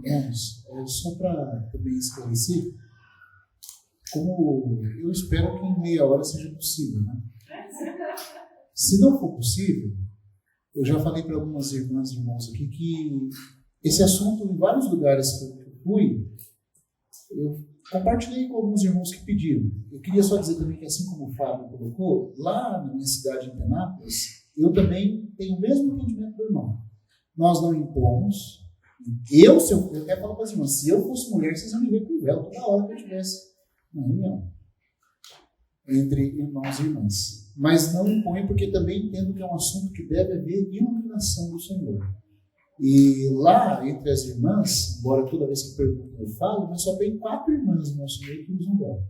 Irmãos, só para também esclarecer, como eu espero que em meia hora seja possível, né? Se não for possível, eu já falei para algumas irmãs e irmãos aqui que esse assunto, em vários lugares que eu fui, eu compartilhei com alguns irmãos que pediram. Eu queria só dizer também que, assim como o Fábio colocou, lá na minha cidade, em Penápolis, eu também tenho o mesmo entendimento do irmão. Nós não impomos. Eu até falo para as irmãs, se eu fosse mulher, vocês iam me ver com véu toda hora que eu estivesse na reunião entre irmãos e irmãs. Mas não impõe, porque também entendo que é um assunto que deve haver iluminação do Senhor. E lá, entre as irmãs, embora toda vez que pergunto eu falo, mas só tem 4 irmãs no nosso meio que usam véu.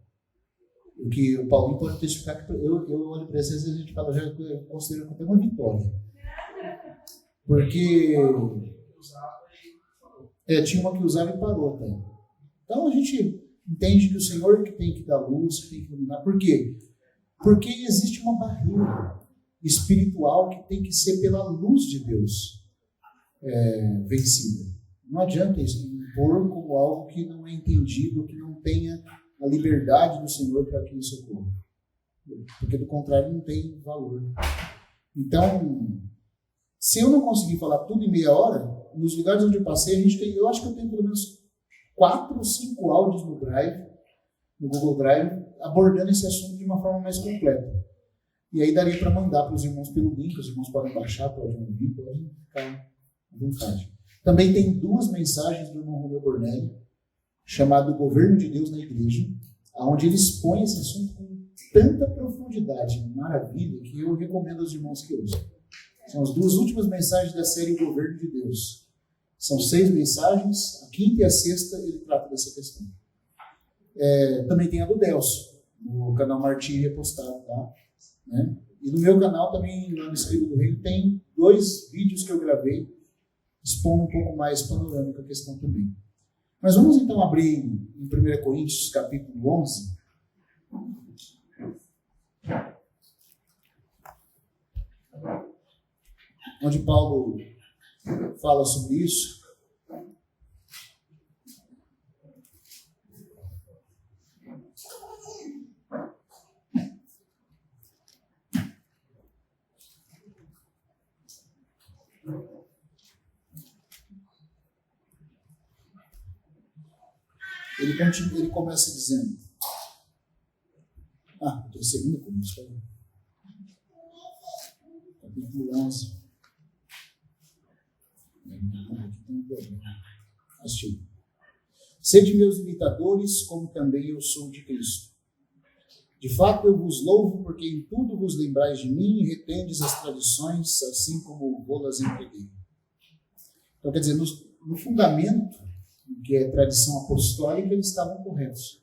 O que o Paulinho pode testificar, que eu olho para vocês e a gente fala, já considero até uma vitória. Porque tinha uma que usava e parou até. Então a gente entende que o Senhor que tem que dar luz, que tem que iluminar. Por quê? Porque existe uma barreira espiritual que tem que ser pela luz de Deus vencida. Não adianta isso impor como algo que não é entendido, que não tenha a liberdade do Senhor para que isso ocorra. Porque do contrário não tem valor. Então, se eu não conseguir falar tudo em meia hora, nos lugares onde eu passei, eu acho que eu tenho pelo menos 4 ou 5 áudios no Google Drive, abordando esse assunto de uma forma mais completa. E aí daria para mandar para os irmãos pelo link, os irmãos podem baixar, podem ouvir, podem ficar à vontade. Também tem 2 mensagens do irmão Romeu Bornelli, chamado Governo de Deus na Igreja, onde ele expõe esse assunto com tanta profundidade e maravilha que eu recomendo aos irmãos que ouçam. São as 2 últimas mensagens da série Governo de Deus. São 6 mensagens, a 5ª e a 6ª ele trata dessa questão. Também tem a do Delcio, no canal Martim repostado lá. Né? E no meu canal também, lá no Espírito do Reino, tem 2 vídeos que eu gravei, expondo um pouco mais panorâmica a questão também. Mas vamos então abrir em 1 Coríntios, capítulo 11. Onde Paulo fala sobre isso. Ele começa dizendo... eu estou em 2 Coríntios, capítulo 11. Sede meus imitadores, como também eu sou de Cristo. De fato, eu vos louvo, porque em tudo vos lembrais de mim e retendes as tradições, assim como vou-las entreguei. Então, quer dizer, no fundamento, que é tradição apostólica, eles estavam corretos.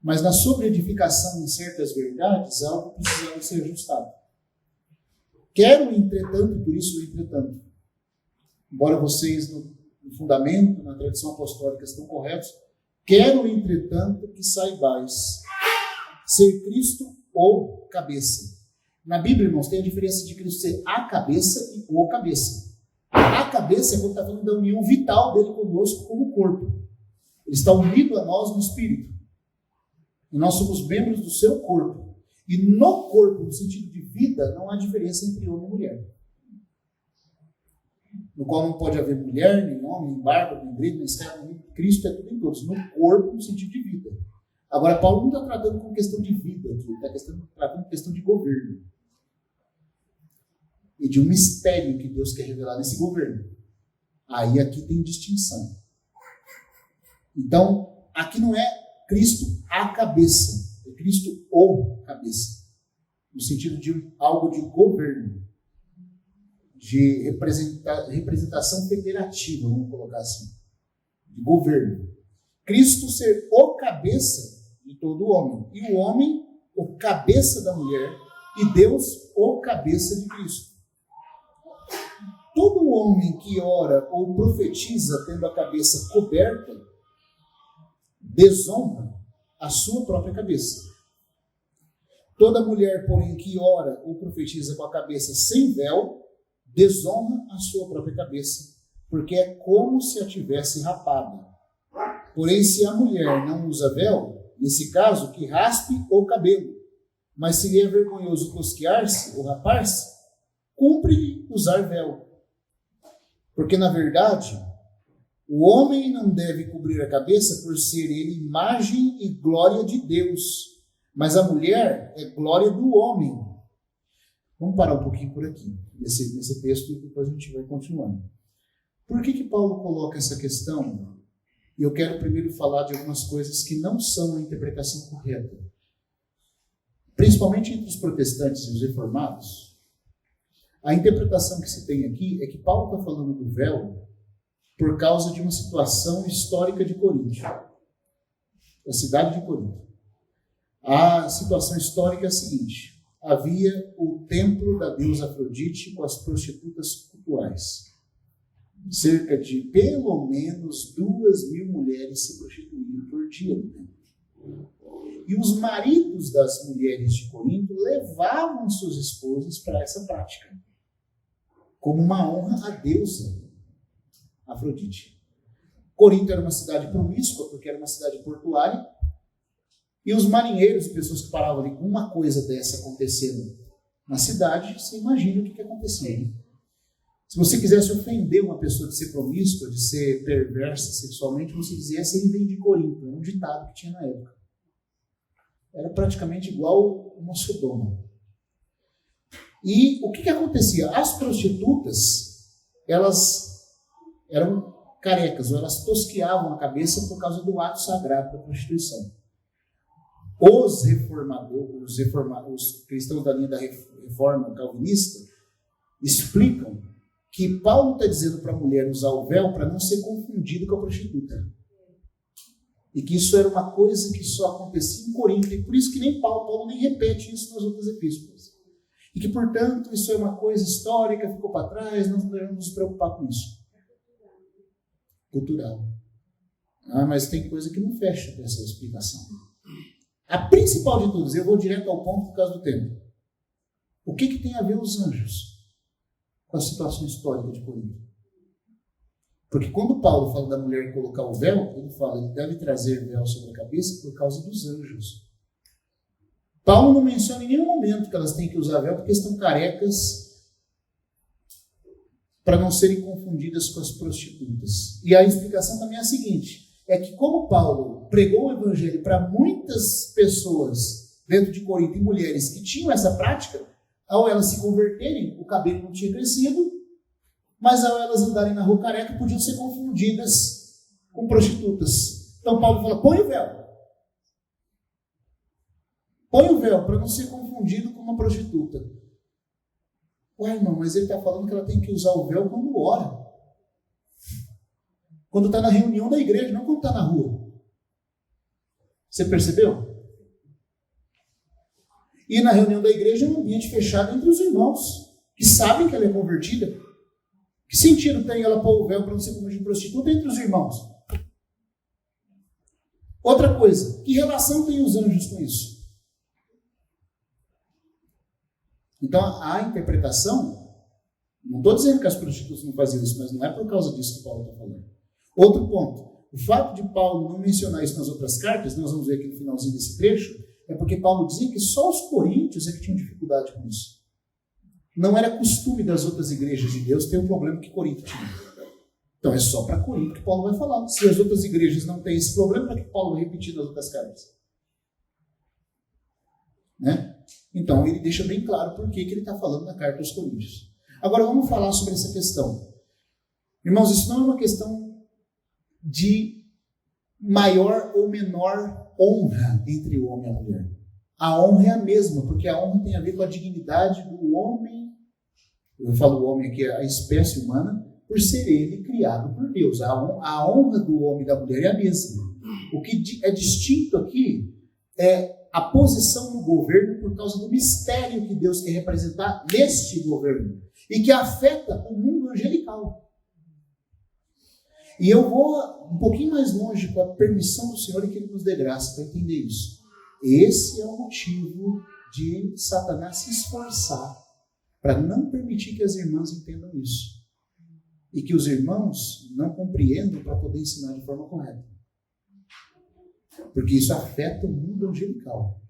Mas na sobreedificação em certas verdades, algo precisava ser ajustado. Quero, entretanto, por isso, entretanto, embora vocês no fundamento, na tradição apostólica estão corretos, quero, entretanto, que saibais ser Cristo ou cabeça. Na Bíblia, irmãos, tem a diferença de Cristo ser a cabeça e o cabeça. A cabeça é quando está falando da união vital dele conosco como corpo. Ele está unido a nós no Espírito. E nós somos membros do seu corpo. E no corpo, no sentido de vida, não há diferença entre homem e mulher. No qual não pode haver mulher, nem homem, nem barba, nem grego, nem escravo, nem Cristo é tudo em todos. No corpo, no sentido de vida. Agora, Paulo não está tratando com questão de vida, ele está tratando com questão de governo. E de um mistério que Deus quer revelar nesse governo. Aí aqui tem distinção. Então, aqui não é Cristo a cabeça, é Cristo o cabeça. No sentido de algo de governo. De representação federativa, vamos colocar assim, de governo. Cristo ser o cabeça de todo homem, e o homem o cabeça da mulher, e Deus o cabeça de Cristo. Todo homem que ora ou profetiza tendo a cabeça coberta, desonra a sua própria cabeça. Toda mulher, porém, que ora ou profetiza com a cabeça sem véu, desonra a sua própria cabeça, porque é como se a tivesse rapada. Porém, se a mulher não usa véu, nesse caso, que raspe o cabelo. Mas se lhe é vergonhoso tosquear-se ou rapar-se, cumpre-lhe usar véu. Porque, na verdade, o homem não deve cobrir a cabeça por ser ele imagem e glória de Deus, mas a mulher é glória do homem. Vamos parar um pouquinho por aqui, nesse texto, e depois a gente vai continuando. Por que Paulo coloca essa questão? E eu quero primeiro falar de algumas coisas que não são a interpretação correta. Principalmente entre os protestantes e os reformados, a interpretação que se tem aqui é que Paulo está falando do véu por causa de uma situação histórica de Corinto, da cidade de Corinto. A situação histórica é a seguinte: havia o templo da deusa Afrodite com as prostitutas cultuais. Cerca de, pelo menos, 2.000 mulheres se prostituíam por dia no templo. E os maridos das mulheres de Corinto levavam suas esposas para essa prática, como uma honra à deusa Afrodite. Corinto era uma cidade promíscua, porque era uma cidade portuária, e os marinheiros e pessoas que paravam ali com uma coisa dessa acontecendo na cidade, você imagina o que acontecia. Se você quisesse ofender uma pessoa de ser promíscua, de ser perversa sexualmente, você dizia: essa aí vem de Corinto. Era um ditado que tinha na época. Era praticamente igual uma Sodoma. E o que acontecia? As prostitutas, elas eram carecas, ou elas tosqueavam a cabeça por causa do ato sagrado da prostituição. Os cristãos da linha da reforma calvinista explicam que Paulo está dizendo para a mulher usar o véu para não ser confundido com a prostituta. E que isso era uma coisa que só acontecia em Corinto, e por isso que nem Paulo nem repete isso nas outras epístolas. E que, portanto, isso é uma coisa histórica, ficou para trás, não devemos nos preocupar com isso. Cultural. Mas tem coisa que não fecha com essa explicação. A principal de todas, eu vou direto ao ponto por causa do tempo. O que tem a ver os anjos com a situação histórica de Corinto? Porque quando Paulo fala da mulher colocar o véu, ele fala, ele deve trazer véu sobre a cabeça por causa dos anjos. Paulo não menciona em nenhum momento que elas têm que usar véu porque estão carecas para não serem confundidas com as prostitutas. E a explicação também é a seguinte, é que como Paulo pregou o evangelho para muitas pessoas dentro de Corinto e mulheres que tinham essa prática, ao elas se converterem, o cabelo não tinha crescido, mas ao elas andarem na rua careca, podiam ser confundidas com prostitutas. Então Paulo fala, põe o véu. Põe o véu para não ser confundido com uma prostituta. Ué, irmão, mas ele está falando que ela tem que usar o véu quando ora. Quando está na reunião da igreja, não quando está na rua. Você percebeu? E na reunião da igreja é um ambiente fechado entre os irmãos, que sabem que ela é convertida. Que sentido tem ela pôr o véu para não ser convertida prostituta entre os irmãos? Outra coisa, que relação tem os anjos com isso? Então, a interpretação, não estou dizendo que as prostitutas não faziam isso, mas não é por causa disso que Paulo está falando. Outro ponto, o fato de Paulo não mencionar isso nas outras cartas, nós vamos ver aqui no finalzinho desse trecho, é porque Paulo dizia que só os coríntios é que tinham dificuldade com isso. Não era costume das outras igrejas de Deus ter um problema que Corinto tinha. Então é só para Corinto que Paulo vai falar. Se as outras igrejas não têm esse problema, para que Paulo vai repetir nas outras cartas? Né? Então ele deixa bem claro por que ele está falando na carta aos Coríntios. Agora vamos falar sobre essa questão. Irmãos, isso não é uma questão de maior ou menor honra entre o homem e a mulher. A honra é a mesma, porque a honra tem a ver com a dignidade do homem. Eu falo o homem aqui, a espécie humana, por ser ele criado por Deus. A honra do homem e da mulher é a mesma. O que é distinto aqui é a posição no governo por causa do mistério que Deus quer representar neste governo e que afeta o mundo angelical. E eu vou um pouquinho mais longe com a permissão do Senhor e que Ele nos dê graça para entender isso. Esse é o motivo de Satanás se esforçar para não permitir que as irmãs entendam isso. E que os irmãos não compreendam para poder ensinar de forma correta. Porque isso afeta o mundo angelical.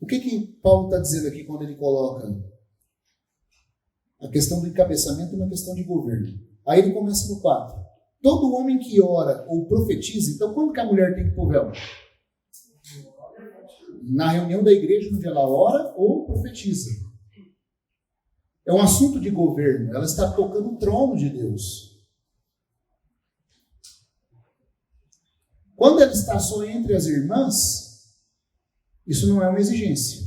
O que Paulo está dizendo aqui quando ele coloca a questão do encabeçamento e uma questão de governo? Aí ele começa no 4. Todo homem que ora ou profetiza, então quando que a mulher tem que pôr véu? Na reunião da igreja, onde ela ora ou profetiza. É um assunto de governo. Ela está tocando o trono de Deus. Quando ela está só entre as irmãs, isso não é uma exigência.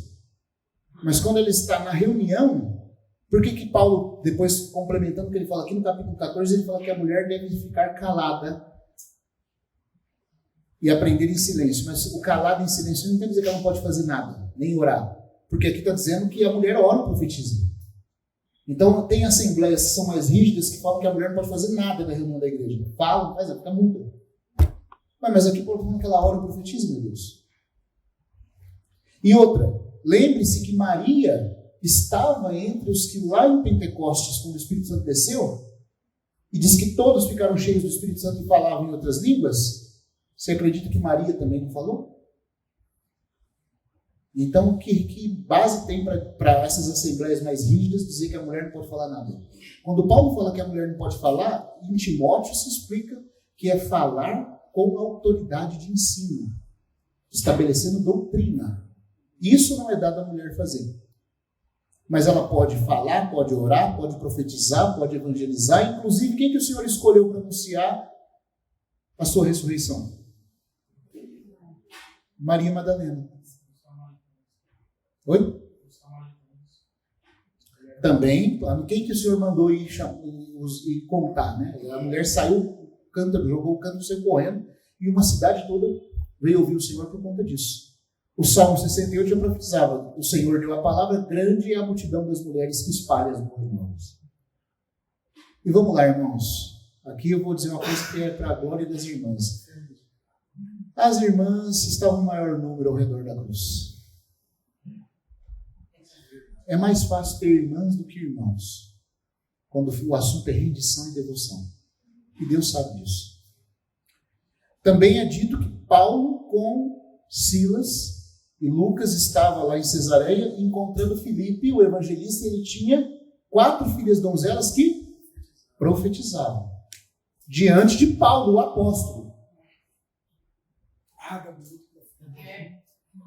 Mas quando ela está na reunião, por que Paulo, depois complementando o que ele fala aqui no capítulo 14, ele fala que a mulher deve ficar calada e aprender em silêncio. Mas o calado em silêncio não quer dizer que ela não pode fazer nada, nem orar. Porque aqui está dizendo que a mulher ora e profetiza. Então, tem assembleias que são mais rígidas que falam que a mulher não pode fazer nada na reunião da igreja. Fala, mas ela fica muda. Mas aqui por que ela ora e profetiza, meu Deus? E outra, lembre-se que Maria estava entre os que lá em Pentecostes, quando o Espírito Santo desceu, e diz que todos ficaram cheios do Espírito Santo e falavam em outras línguas. Você acredita que Maria também não falou? Então, que base tem para essas assembleias mais rígidas dizer que a mulher não pode falar nada? Quando Paulo fala que a mulher não pode falar, em Timóteo se explica que é falar com autoridade de ensino, estabelecendo doutrina. Isso não é dado à mulher fazer. Mas ela pode falar, pode orar, pode profetizar, pode evangelizar. Inclusive, quem que o Senhor escolheu para anunciar a sua ressurreição? Maria Madalena. Oi? Também, quem que o Senhor mandou ir contar, né? A mulher saiu, jogou o canto, saiu correndo, e uma cidade toda veio ouvir o Senhor por conta disso. O Salmo 68 já profetizava: o Senhor deu a palavra, grande é a multidão das mulheres que espalha as boas novas. E vamos lá, irmãos. Aqui eu vou dizer uma coisa que é para a glória das irmãs. As irmãs estavam em maior número ao redor da cruz. É mais fácil ter irmãs do que irmãos, quando o assunto é rendição e devoção. E Deus sabe disso. Também é dito que Paulo com Silas e Lucas estava lá em Cesareia encontrando Filipe, o evangelista, e ele tinha 4 filhas donzelas que profetizavam diante de Paulo, o apóstolo.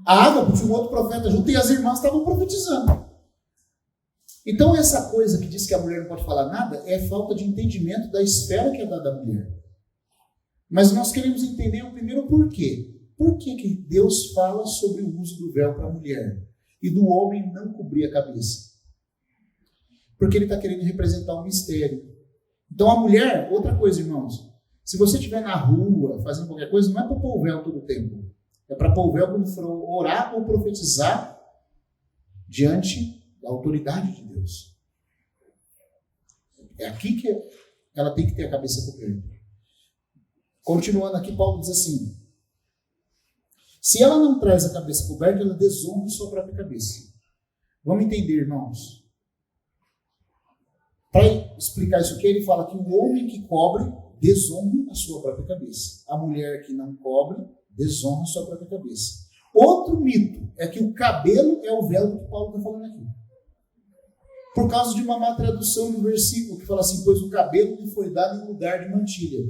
Ágabo tinha um outro profeta junto e as irmãs estavam profetizando. Então essa coisa que diz que a mulher não pode falar nada é falta de entendimento da esfera que é dada à mulher. Mas nós queremos entender o primeiro porquê. Por que Deus fala sobre o uso do véu para a mulher e do homem não cobrir a cabeça? Porque ele está querendo representar um mistério. Então a mulher, outra coisa, irmãos, se você estiver na rua fazendo qualquer coisa, não é para pôr o véu todo o tempo. É para pôr o véu quando for orar ou profetizar diante da autoridade de Deus. É aqui que ela tem que ter a cabeça coberta. Continuando aqui, Paulo diz assim: se ela não traz a cabeça coberta, ela desonra sua própria cabeça. Vamos entender, irmãos. Para explicar isso aqui, ele fala que o homem que cobre desonra a sua própria cabeça. A mulher que não cobre desonra a sua própria cabeça. Outro mito é que o cabelo é o véu que Paulo está falando aqui. Por causa de uma má tradução do versículo que fala assim: pois o cabelo lhe foi dado em lugar de mantilha.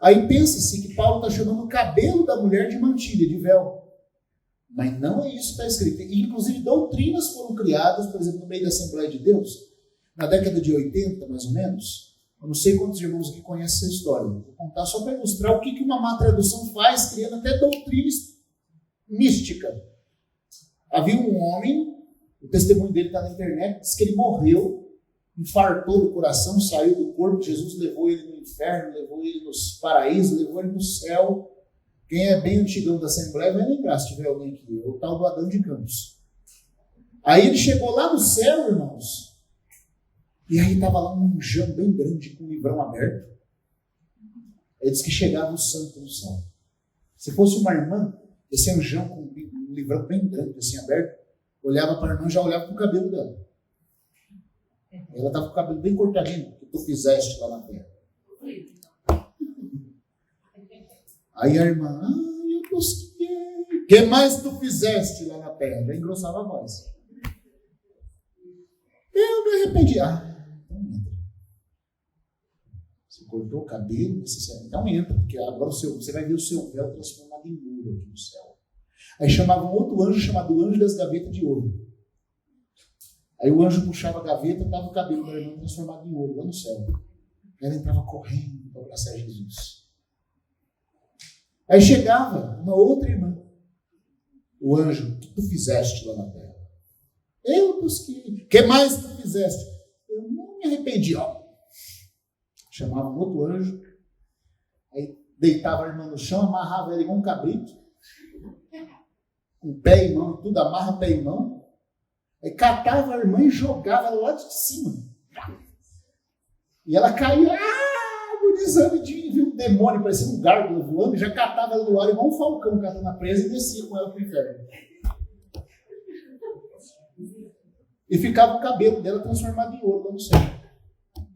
Aí pensa-se que Paulo está chamando o cabelo da mulher de mantilha, de véu. Mas não é isso que está escrito. E, inclusive, doutrinas foram criadas, por exemplo, no meio da Assembleia de Deus, na década de 80, mais ou menos. Eu não sei quantos irmãos aqui conhecem essa história. Vou contar só para ilustrar o que uma má tradução faz, criando até doutrina mística. Havia um homem, o testemunho dele está na internet, diz que ele morreu, infartou do coração, saiu do corpo, Jesus levou ele no inferno, levou ele nos paraísos, levou ele no céu. Quem é bem antigão da Assembleia vai lembrar, se tiver alguém aqui, é o tal do Adão de Campos. Aí ele chegou lá no céu, irmãos, e aí estava lá um anjão bem grande, com o livrão aberto. Ele disse que chegava o santo no céu. Se fosse uma irmã, esse anjão com um livrão bem grande, assim, aberto, olhava para a irmã e já olhava para o cabelo dela. Ela estava com o cabelo bem cortadinho, que tu fizeste lá na terra. Aí a irmã, eu busquei. O que mais tu fizeste lá na terra? Já engrossava a voz. Eu me arrependi. Então entra. Você cortou o cabelo, necessário. Então entra, porque agora você vai ver o seu véu transformado em ouro aqui no céu. Aí chamava um outro anjo chamado Anjo das Gavetas de Ouro. Aí o anjo puxava a gaveta e estava o cabelo da irmã transformado em ouro lá no céu. Ela entrava correndo para abraçar Jesus. Aí chegava uma outra irmã. O anjo, o que tu fizeste lá na terra? Eu busquei. O que mais tu fizeste? Eu não me arrependi. Chamava um outro anjo. Aí deitava a irmã no chão, amarrava ela igual um cabrito. Com pé e mão, tudo amarra pé e mão. Aí catava a irmã e jogava ela lá de cima. E ela caía, agonizando, e viu um demônio, parecendo um gárgula voando, e já catava ela no ar igual um falcão catando a presa e descia com ela para o inferno. E ficava o cabelo dela transformado em ouro lá no céu.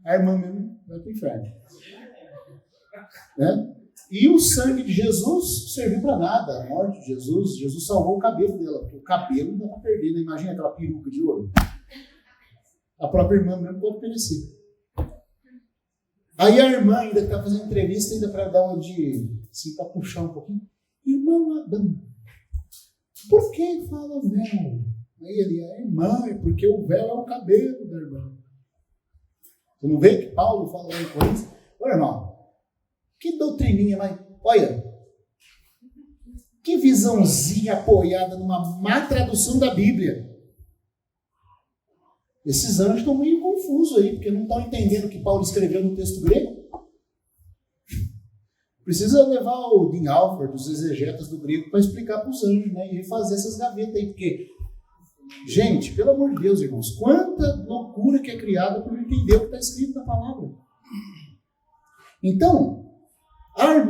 A irmã mesmo vai para o inferno. Né? E o sangue de Jesus serviu para nada. A morte de Jesus salvou o cabelo dela. Porque o cabelo não dá para perder, né? Imagina aquela peruca de ouro. A própria irmã mesmo pode perecer. Aí a irmã ainda está fazendo entrevista, ainda para dar uma de... assim, para puxar um pouquinho. Irmão Adão, por que fala o véu? Aí ele, irmã, é porque o véu é o cabelo da irmã. Você não vê que Paulo fala lá em Coríntios? Olha, irmão, que doutrininha, mas olha, que visãozinha apoiada numa má tradução da Bíblia. Esses anjos estão meio confusos aí, porque não estão entendendo o que Paulo escreveu no texto grego. Precisa levar o Dean Alford, os exegetas do grego, para explicar para os anjos, né? E refazer essas gavetas aí, porque, gente, pelo amor de Deus, irmãos, quanta loucura que é criada por não entender o que está escrito na palavra. Então,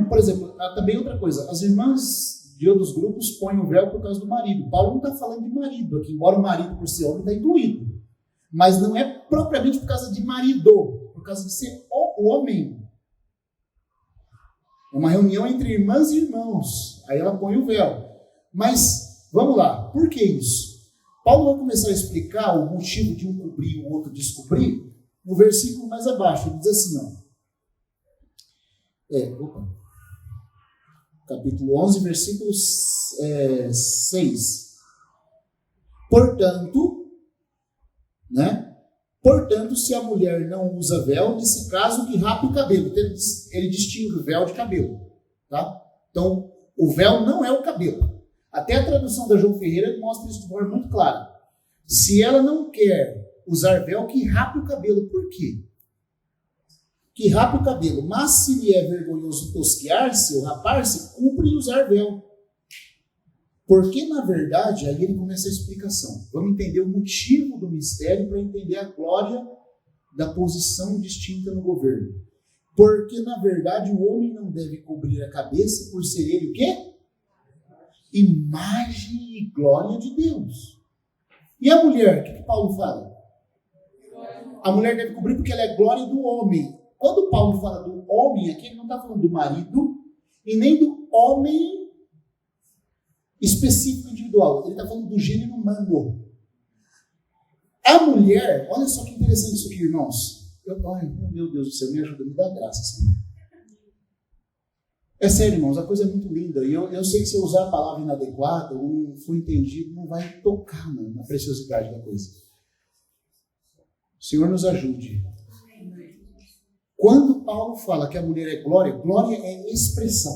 por exemplo, também outra coisa, as irmãs de outros grupos põem o véu por causa do marido. Paulo não está falando de marido aqui, embora o marido por ser homem está incluído. Mas não é propriamente por causa de marido, por causa de ser o homem. É uma reunião entre irmãs e irmãos. Aí ela põe o véu. Mas, vamos lá, por que isso? Paulo vai começar a explicar o motivo de um cobrir e o outro descobrir no versículo mais abaixo. Ele diz assim, capítulo 11, versículo 6. Portanto, se a mulher não usa véu, nesse caso que rapa o cabelo. Então, ele distingue o véu de cabelo. Tá? Então, o véu não é o cabelo. Até a tradução da João Ferreira mostra isso de forma muito clara. Se ela não quer usar véu, que rape o cabelo. Por quê? Que rape o cabelo. Mas se lhe é vergonhoso tosquear-se ou rapar-se, cumpre usar véu. Porque, na verdade, aí ele começa a explicação. Vamos entender o motivo do mistério para entender a glória da posição distinta no governo. Porque, na verdade, o homem não deve cobrir a cabeça por ser ele o quê? Imagem e glória de Deus. E a mulher, o que Paulo fala? A mulher deve cobrir porque ela é glória do homem. Quando Paulo fala do homem aqui, ele não está falando do marido e nem do homem específico individual. Ele está falando do gênero humano. A mulher, olha só que interessante isso aqui, irmãos. Meu Deus do céu, me ajuda, me dá graça, Senhor. É sério, irmãos, a coisa é muito linda. E eu sei que se eu usar a palavra inadequada ou não for entendido, não vai tocar na preciosidade da coisa. O Senhor nos ajude. Quando Paulo fala que a mulher é glória, glória é expressão.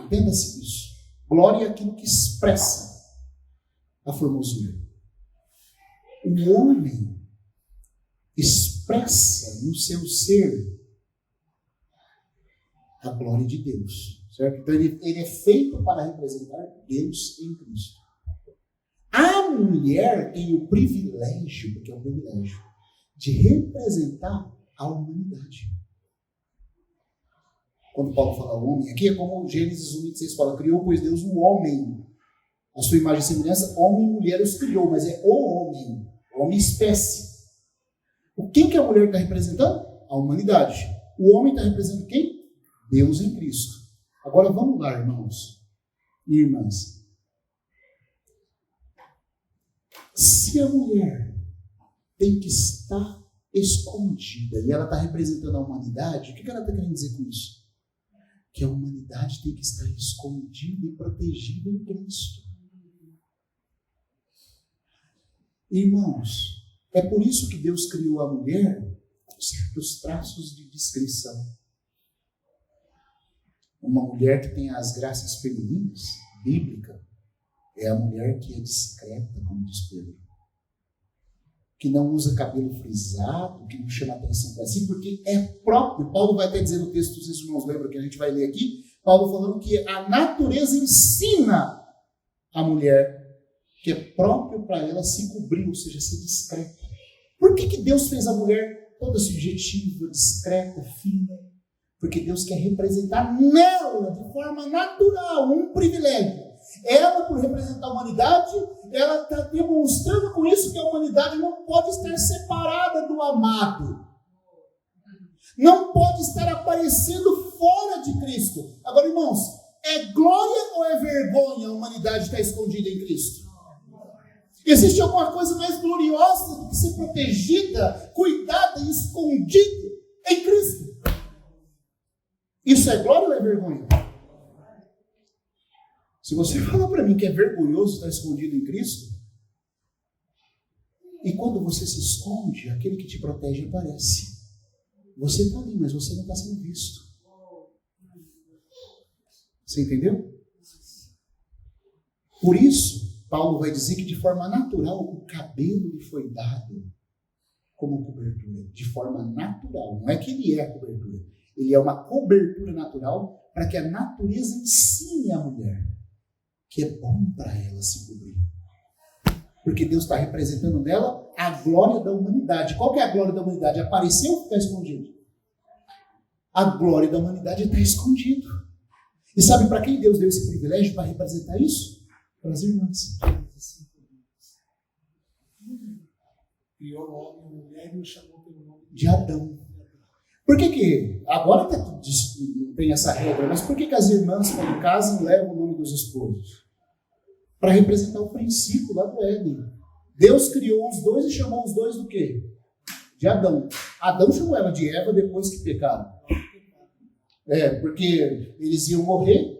Entenda-se isso. Glória é aquilo que expressa a formosura. O homem expressa no seu ser a glória de Deus. Certo? Então ele é feito para representar Deus em Cristo. A mulher tem o privilégio, porque é um privilégio, de representar a humanidade. Quando Paulo fala homem, aqui é como Gênesis 1:26 fala, criou, pois Deus o homem, a sua imagem e semelhança, homem e mulher os criou, mas é o homem espécie. Quem que a mulher está representando? A humanidade. O homem está representando quem? Deus em Cristo. Agora vamos lá, irmãos e irmãs. Se a mulher tem que estar escondida e ela está representando a humanidade, o que ela está querendo dizer com isso? Que a humanidade tem que estar escondida e protegida em Cristo. Irmãos, é por isso que Deus criou a mulher com certos traços de discrição. Uma mulher que tem as graças femininas, bíblica, é a mulher que é discreta, como diz Pedro. Que não usa cabelo frisado, que não chama atenção para si, porque é próprio. Paulo vai até dizer no texto, vocês irmãos lembram que a gente vai ler aqui, Paulo falando que a natureza ensina a mulher que é próprio para ela se cobrir, ou seja, ser discreta. Por que Deus fez a mulher toda subjetiva, discreta, fina? Porque Deus quer representar nela, de forma natural, um privilégio. Ela, por representar a humanidade, ela está demonstrando com isso que a humanidade não pode estar separada do amado. Não pode estar aparecendo fora de Cristo. Agora, irmãos, é glória ou é vergonha a humanidade estar escondida em Cristo? Existe alguma coisa mais gloriosa do que ser protegida, cuidada e escondida em Cristo? Isso é glória ou é vergonha? Se você falar para mim que é vergonhoso estar escondido em Cristo, e quando você se esconde, aquele que te protege aparece. Você está ali, mas você não está sendo visto. Você entendeu? Por isso, Paulo vai dizer que de forma natural o cabelo lhe foi dado como cobertura. De forma natural. Não é que ele é a cobertura. Ele é uma cobertura natural para que a natureza ensine a mulher que é bom para ela se cobrir. Porque Deus está representando nela a glória da humanidade. Qual que é a glória da humanidade? Apareceu ou está escondido? A glória da humanidade está escondido. E sabe para quem Deus deu esse privilégio para representar isso? Para as irmãs. Criou o homem e a mulher e o chamou pelo nome de Adão. Por que agora tem essa regra, mas por que as irmãs, quando casam, levam o nome dos esposos? Para representar o princípio lá do Éden. Deus criou os dois e chamou os dois do quê? De Adão. Adão chamou ela de Eva depois que pecaram. Porque eles iam morrer,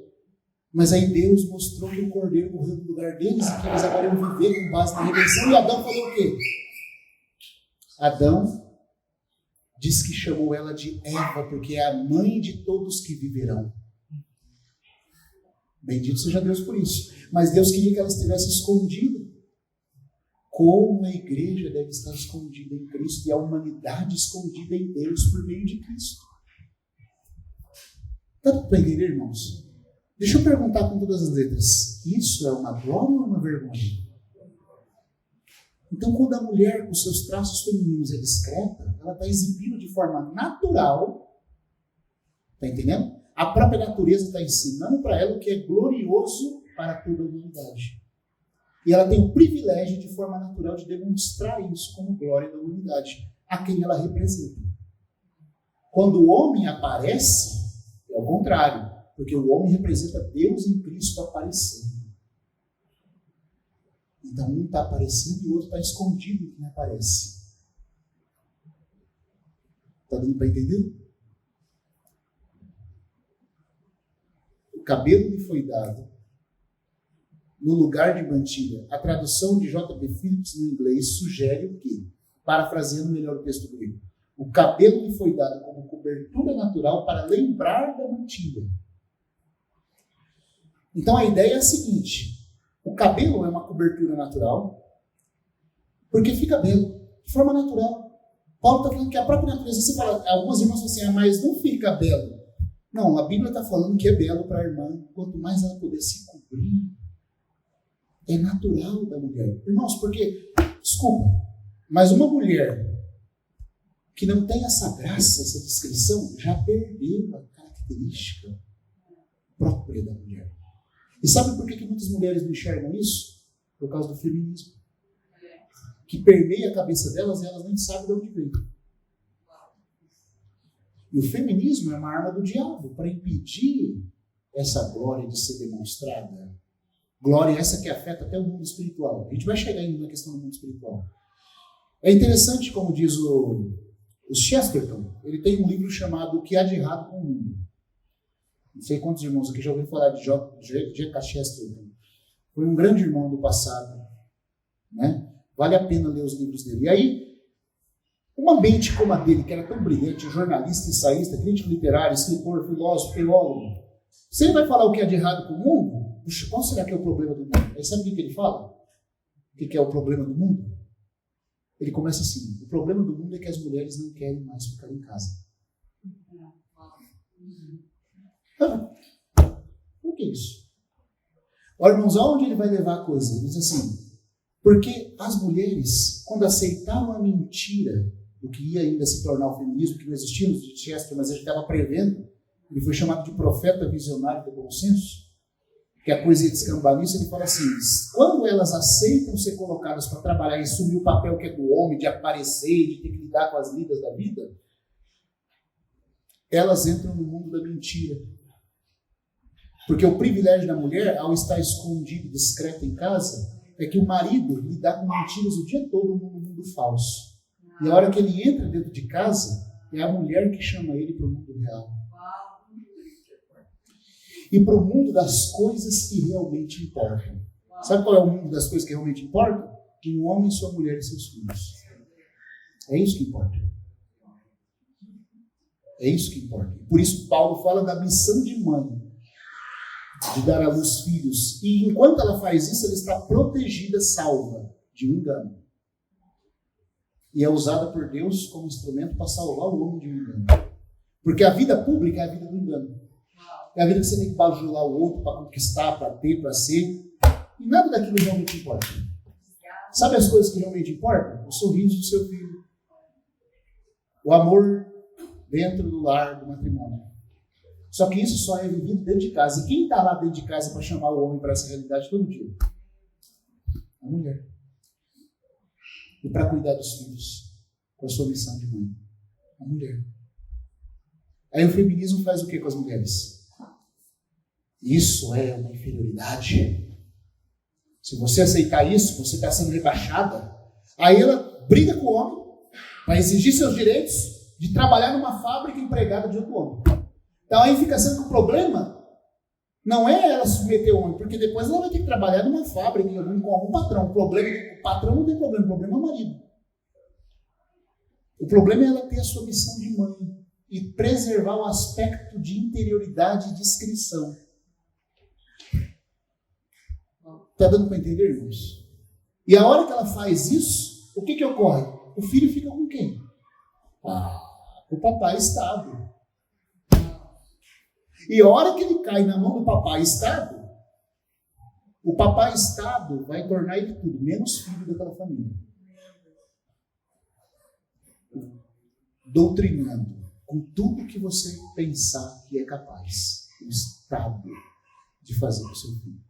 mas aí Deus mostrou que o Cordeiro morreu no lugar deles e que eles agora iam viver com base na redenção. E Adão falou o quê? Adão diz que chamou ela de Eva, porque é a mãe de todos que viverão. Bendito seja Deus por isso. Mas Deus queria que ela estivesse escondida. Como a igreja deve estar escondida em Cristo e a humanidade escondida em Deus por meio de Cristo. Dá para entender, irmãos? Deixa eu perguntar com todas as letras. Isso é uma glória ou uma vergonha? Então, quando a mulher, com seus traços femininos, é discreta, ela está exibindo de forma natural, está entendendo? A própria natureza está ensinando para ela o que é glorioso para toda a humanidade. E ela tem o privilégio, de forma natural, de demonstrar isso como glória da humanidade, a quem ela representa. Quando o homem aparece, é o contrário, porque o homem representa Deus em Cristo aparecendo. Então, um está aparecendo e o outro está escondido em quem aparece. Está dando para entender? O cabelo lhe foi dado no lugar de mantilha. A tradução de J.B. Phillips no inglês sugere o quê? Parafraseando melhor o texto grego. O cabelo lhe foi dado como cobertura natural para lembrar da mantilha. Então, a ideia é a seguinte. O cabelo é uma cobertura natural, porque fica belo, de forma natural. Paulo está falando que a própria natureza, você fala, algumas irmãs falam assim, mas não fica belo. Não, a Bíblia está falando que é belo para a irmã, quanto mais ela puder se cobrir. É natural da mulher. Irmãos, porque, desculpa, mas uma mulher que não tem essa graça, essa descrição, já perdeu a característica característica própria da mulher. E sabe por que muitas mulheres não enxergam isso? Por causa do feminismo. Que permeia a cabeça delas e elas nem sabem de onde vem. E o feminismo é uma arma do diabo para impedir essa glória de ser demonstrada. Glória essa que afeta até o mundo espiritual. A gente vai chegar ainda na questão do mundo espiritual. É interessante, como diz o Chesterton, ele tem um livro chamado O que há de errado com o mundo. Não sei quantos irmãos aqui já ouviram falar de G.K. Chesterton. Foi um grande irmão do passado. Né? Vale a pena ler os livros dele. E aí, uma mente como a dele, que era tão brilhante, jornalista, ensaísta, crítico literário, escritor, filósofo, teólogo, se ele vai falar o que há de errado com o mundo, puxa, qual será que é o problema do mundo? Aí sabe o que ele fala? O que é o problema do mundo? Ele começa assim: o problema do mundo é que as mulheres não querem mais ficar em casa. Por que isso? Olha, irmãos, aonde ele vai levar a coisa? Ele diz assim: porque as mulheres, quando aceitaram a mentira do que ia ainda se tornar o feminismo, que não existia no Chester, mas ele estava prevendo, ele foi chamado de profeta visionário do bom senso, que a coisa ia descambar nisso. Ele fala assim: quando elas aceitam ser colocadas para trabalhar e assumir o papel que é do homem, de aparecer, de ter que lidar com as lidas da vida, elas entram no mundo da mentira. Porque o privilégio da mulher, ao estar escondido, discreta em casa, é que o marido lidar com mentiras o dia todo no mundo falso. E a hora que ele entra dentro de casa, é a mulher que chama ele para o mundo real. E para o mundo das coisas que realmente importam. Sabe qual é o mundo das coisas que realmente importam? Um homem, sua mulher e seus filhos. É isso que importa. É isso que importa. Por isso Paulo fala da missão de mãe, de dar à luz filhos. E enquanto ela faz isso, ela está protegida, salva de um engano. E é usada por Deus como instrumento para salvar o homem de um engano. Porque a vida pública é a vida do engano. É a vida que você tem que bajular o outro para conquistar, para ter, para ser. E nada daquilo realmente importa. Sabe as coisas que realmente importam? O sorriso do seu filho. O amor dentro do lar, do matrimônio. Só que isso só é vivido dentro de casa. E quem está lá dentro de casa para chamar o homem para essa realidade todo dia? A mulher. E para cuidar dos filhos, com a sua missão de mãe? A mulher. Aí o feminismo faz o que com as mulheres? Isso é uma inferioridade. Se você aceitar isso, você está sendo rebaixada. Aí ela briga com o homem para exigir seus direitos de trabalhar numa fábrica empregada de outro homem. Então aí fica sendo que o problema não é ela submeter o homem, porque depois ela vai ter que trabalhar numa fábrica com algum patrão. O patrão não tem problema, o problema é o marido. O problema é ela ter a sua missão de mãe e preservar o aspecto de interioridade e discrição. Está dando para entender, irmãos? E a hora que ela faz isso, o que ocorre? O filho fica com quem? O papai estável. E a hora que ele cai na mão do papai estável, o papai estável vai tornar ele tudo, menos filho daquela família. Doutrinando com tudo que você pensar que é capaz, o Estado, de fazer com o seu filho.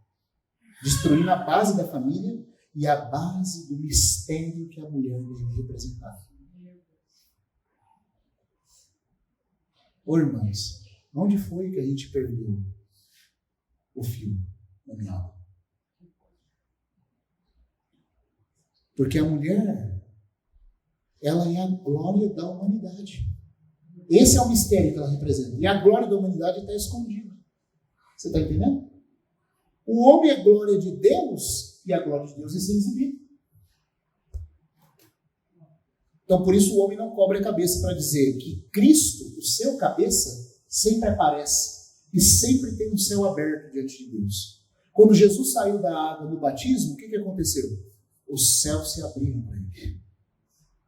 Destruindo a base da família e a base do mistério que a mulher deve representar. Ô irmãos, onde foi que a gente perdeu o fio da meada? Porque a mulher, ela é a glória da humanidade. Esse é o mistério que ela representa. E a glória da humanidade está escondida. Você está entendendo? O homem é glória de Deus e a glória de Deus é sem exibir. Então, por isso o homem não cobre a cabeça para dizer que Cristo, o seu cabeça, sempre aparece e sempre tem o céu aberto diante de Deus. Quando Jesus saiu da água no batismo, o que aconteceu? Os céus se abriram para ele.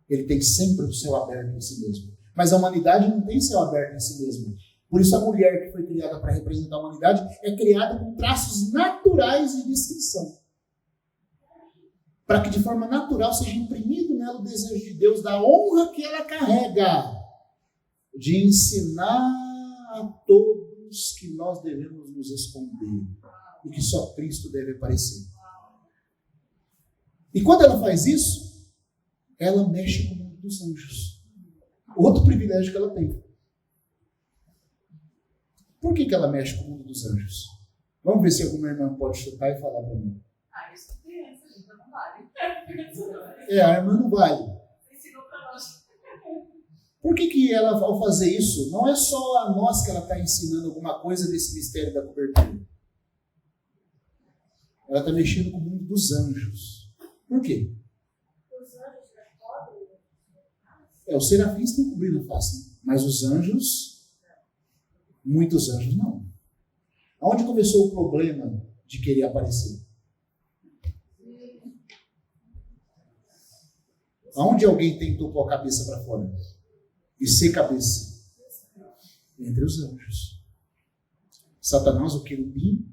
Ele tem sempre o céu aberto em si mesmo. Mas a humanidade não tem céu aberto em si mesma. Por isso a mulher que foi criada para representar a humanidade é criada com traços naturais de distinção. Para que de forma natural seja imprimido nela o desejo de Deus da honra que ela carrega de ensinar a todos que nós devemos nos esconder e que só Cristo deve aparecer. E quando ela faz isso, ela mexe com o mundo dos anjos. Outro privilégio que ela tem. Por que ela mexe com o mundo dos anjos? Vamos ver se alguma irmã pode chutar e falar para mim. Isso é criança, a gente não vale. A irmã não vale. Ensinou para nós. Por que ela, ao fazer isso, não é só a nós que ela está ensinando alguma coisa desse mistério da cobertura? Ela está mexendo com o mundo dos anjos. Por quê? Os anjos já cobrem. Os serafins estão cobrindo a face, mas os anjos, muitos anjos não. Aonde começou o problema de querer aparecer? Aonde alguém tentou pôr a cabeça para fora? E ser cabeça? Entre os anjos. Satanás, o querubim,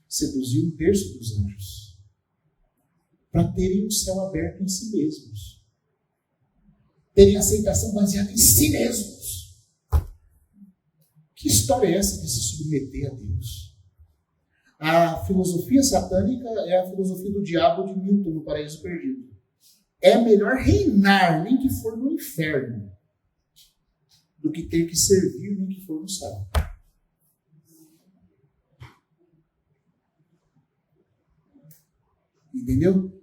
seduziu 1/3 dos anjos para terem o céu aberto em si mesmos. Terem aceitação baseada em si mesmos. Que história é essa de se submeter a Deus? A filosofia satânica é a filosofia do diabo de Milton no Paraíso Perdido. É melhor reinar, nem que for no inferno, do que ter que servir, nem que for no céu. Entendeu?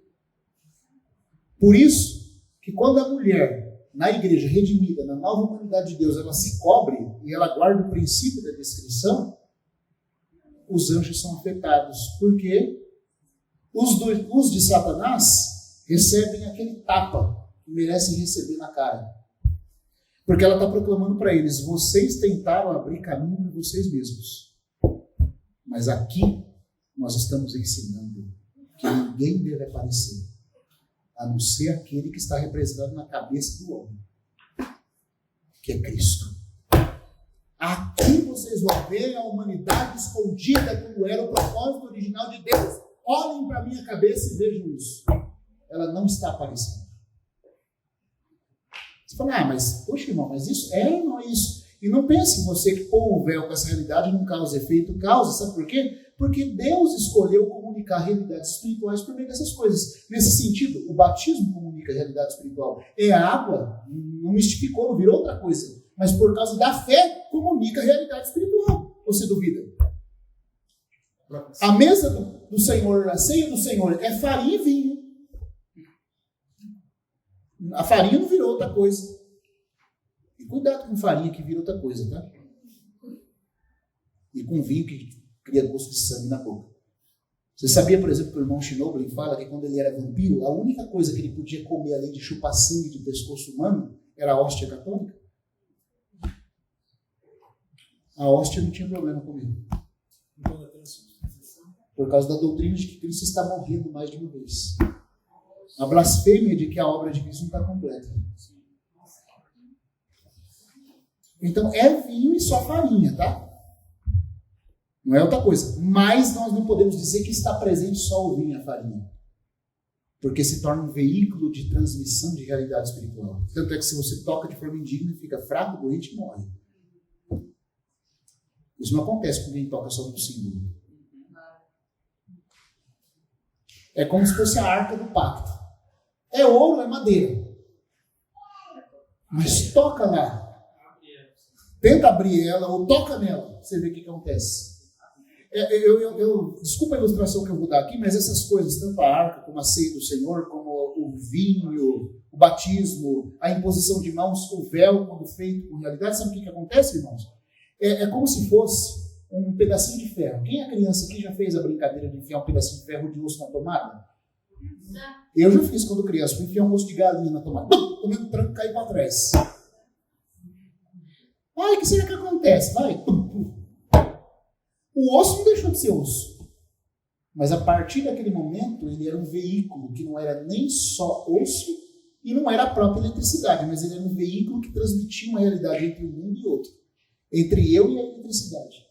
Por isso, que quando a mulher, na igreja redimida, na nova humanidade de Deus, ela se cobre e ela guarda o princípio da descrição, os anjos são afetados. Porque os de Satanás recebem aquele tapa que merecem receber na cara. Porque ela está proclamando para eles: vocês tentaram abrir caminho para vocês mesmos. Mas aqui nós estamos ensinando que ninguém deve aparecer, a não ser aquele que está representado na cabeça do homem, que é Cristo. Aqui vocês vão ver a humanidade escondida como era o propósito original de Deus. Olhem para a minha cabeça e vejam isso. Ela não está aparecendo. Você fala, mas, poxa irmão, mas isso não é isso. E não pense você que pôr o véu com essa realidade não causa efeito, causa, sabe por quê? Porque Deus escolheu comunicar realidades espirituais por meio dessas coisas. Nesse sentido, o batismo comunica a realidade espiritual. É a água, não mistificou, não virou outra coisa. Mas por causa da fé, comunica a realidade espiritual. Ou você duvida? A mesa do Senhor, a ceia do Senhor é farinha e vinho. A farinha não virou outra coisa. E cuidado com farinha que vira outra coisa, tá? E com vinho que cria gosto de sangue na boca. Você sabia, por exemplo, que o irmão Schnoebelen fala que quando ele era vampiro, a única coisa que ele podia comer além de chupar sangue de pescoço humano era a hóstia católica? A hóstia não tinha problema comer. Por causa da doutrina de que Cristo está morrendo mais de uma vez. A blasfêmia de que a obra de Cristo não está completa. Então é vinho e só farinha, tá? Não é outra coisa. Mas nós não podemos dizer que está presente só o vinho e a farinha. Porque se torna um veículo de transmissão de realidade espiritual. Tanto é que se você toca de forma indigna, fica fraco, doente e morre. Isso não acontece com quem toca só no símbolo. É como se fosse a arca do pacto. É ouro, é madeira. Mas toca lá. Tenta abrir ela ou toca nela. Você vê o que acontece. Desculpa a ilustração que eu vou dar aqui, mas essas coisas, tanto a arca como a ceia do Senhor, como o vinho, o batismo, a imposição de mãos, o véu, quando feito com realidade, sabe o que acontece, irmãos? É como se fosse um pedacinho de ferro. Quem é criança aqui já fez a brincadeira de enfiar um pedacinho de ferro de osso na tomada? Eu já fiz quando criança. Fui enfiar um osso de galinha na tomada. Comendo tranco, cair para trás. Ai, o que será que acontece? Vai. O osso não deixou de ser osso. Mas a partir daquele momento, ele era um veículo que não era nem só osso e não era a própria eletricidade, mas ele era um veículo que transmitia uma realidade entre um mundo e outro. Entre eu e a eletricidade.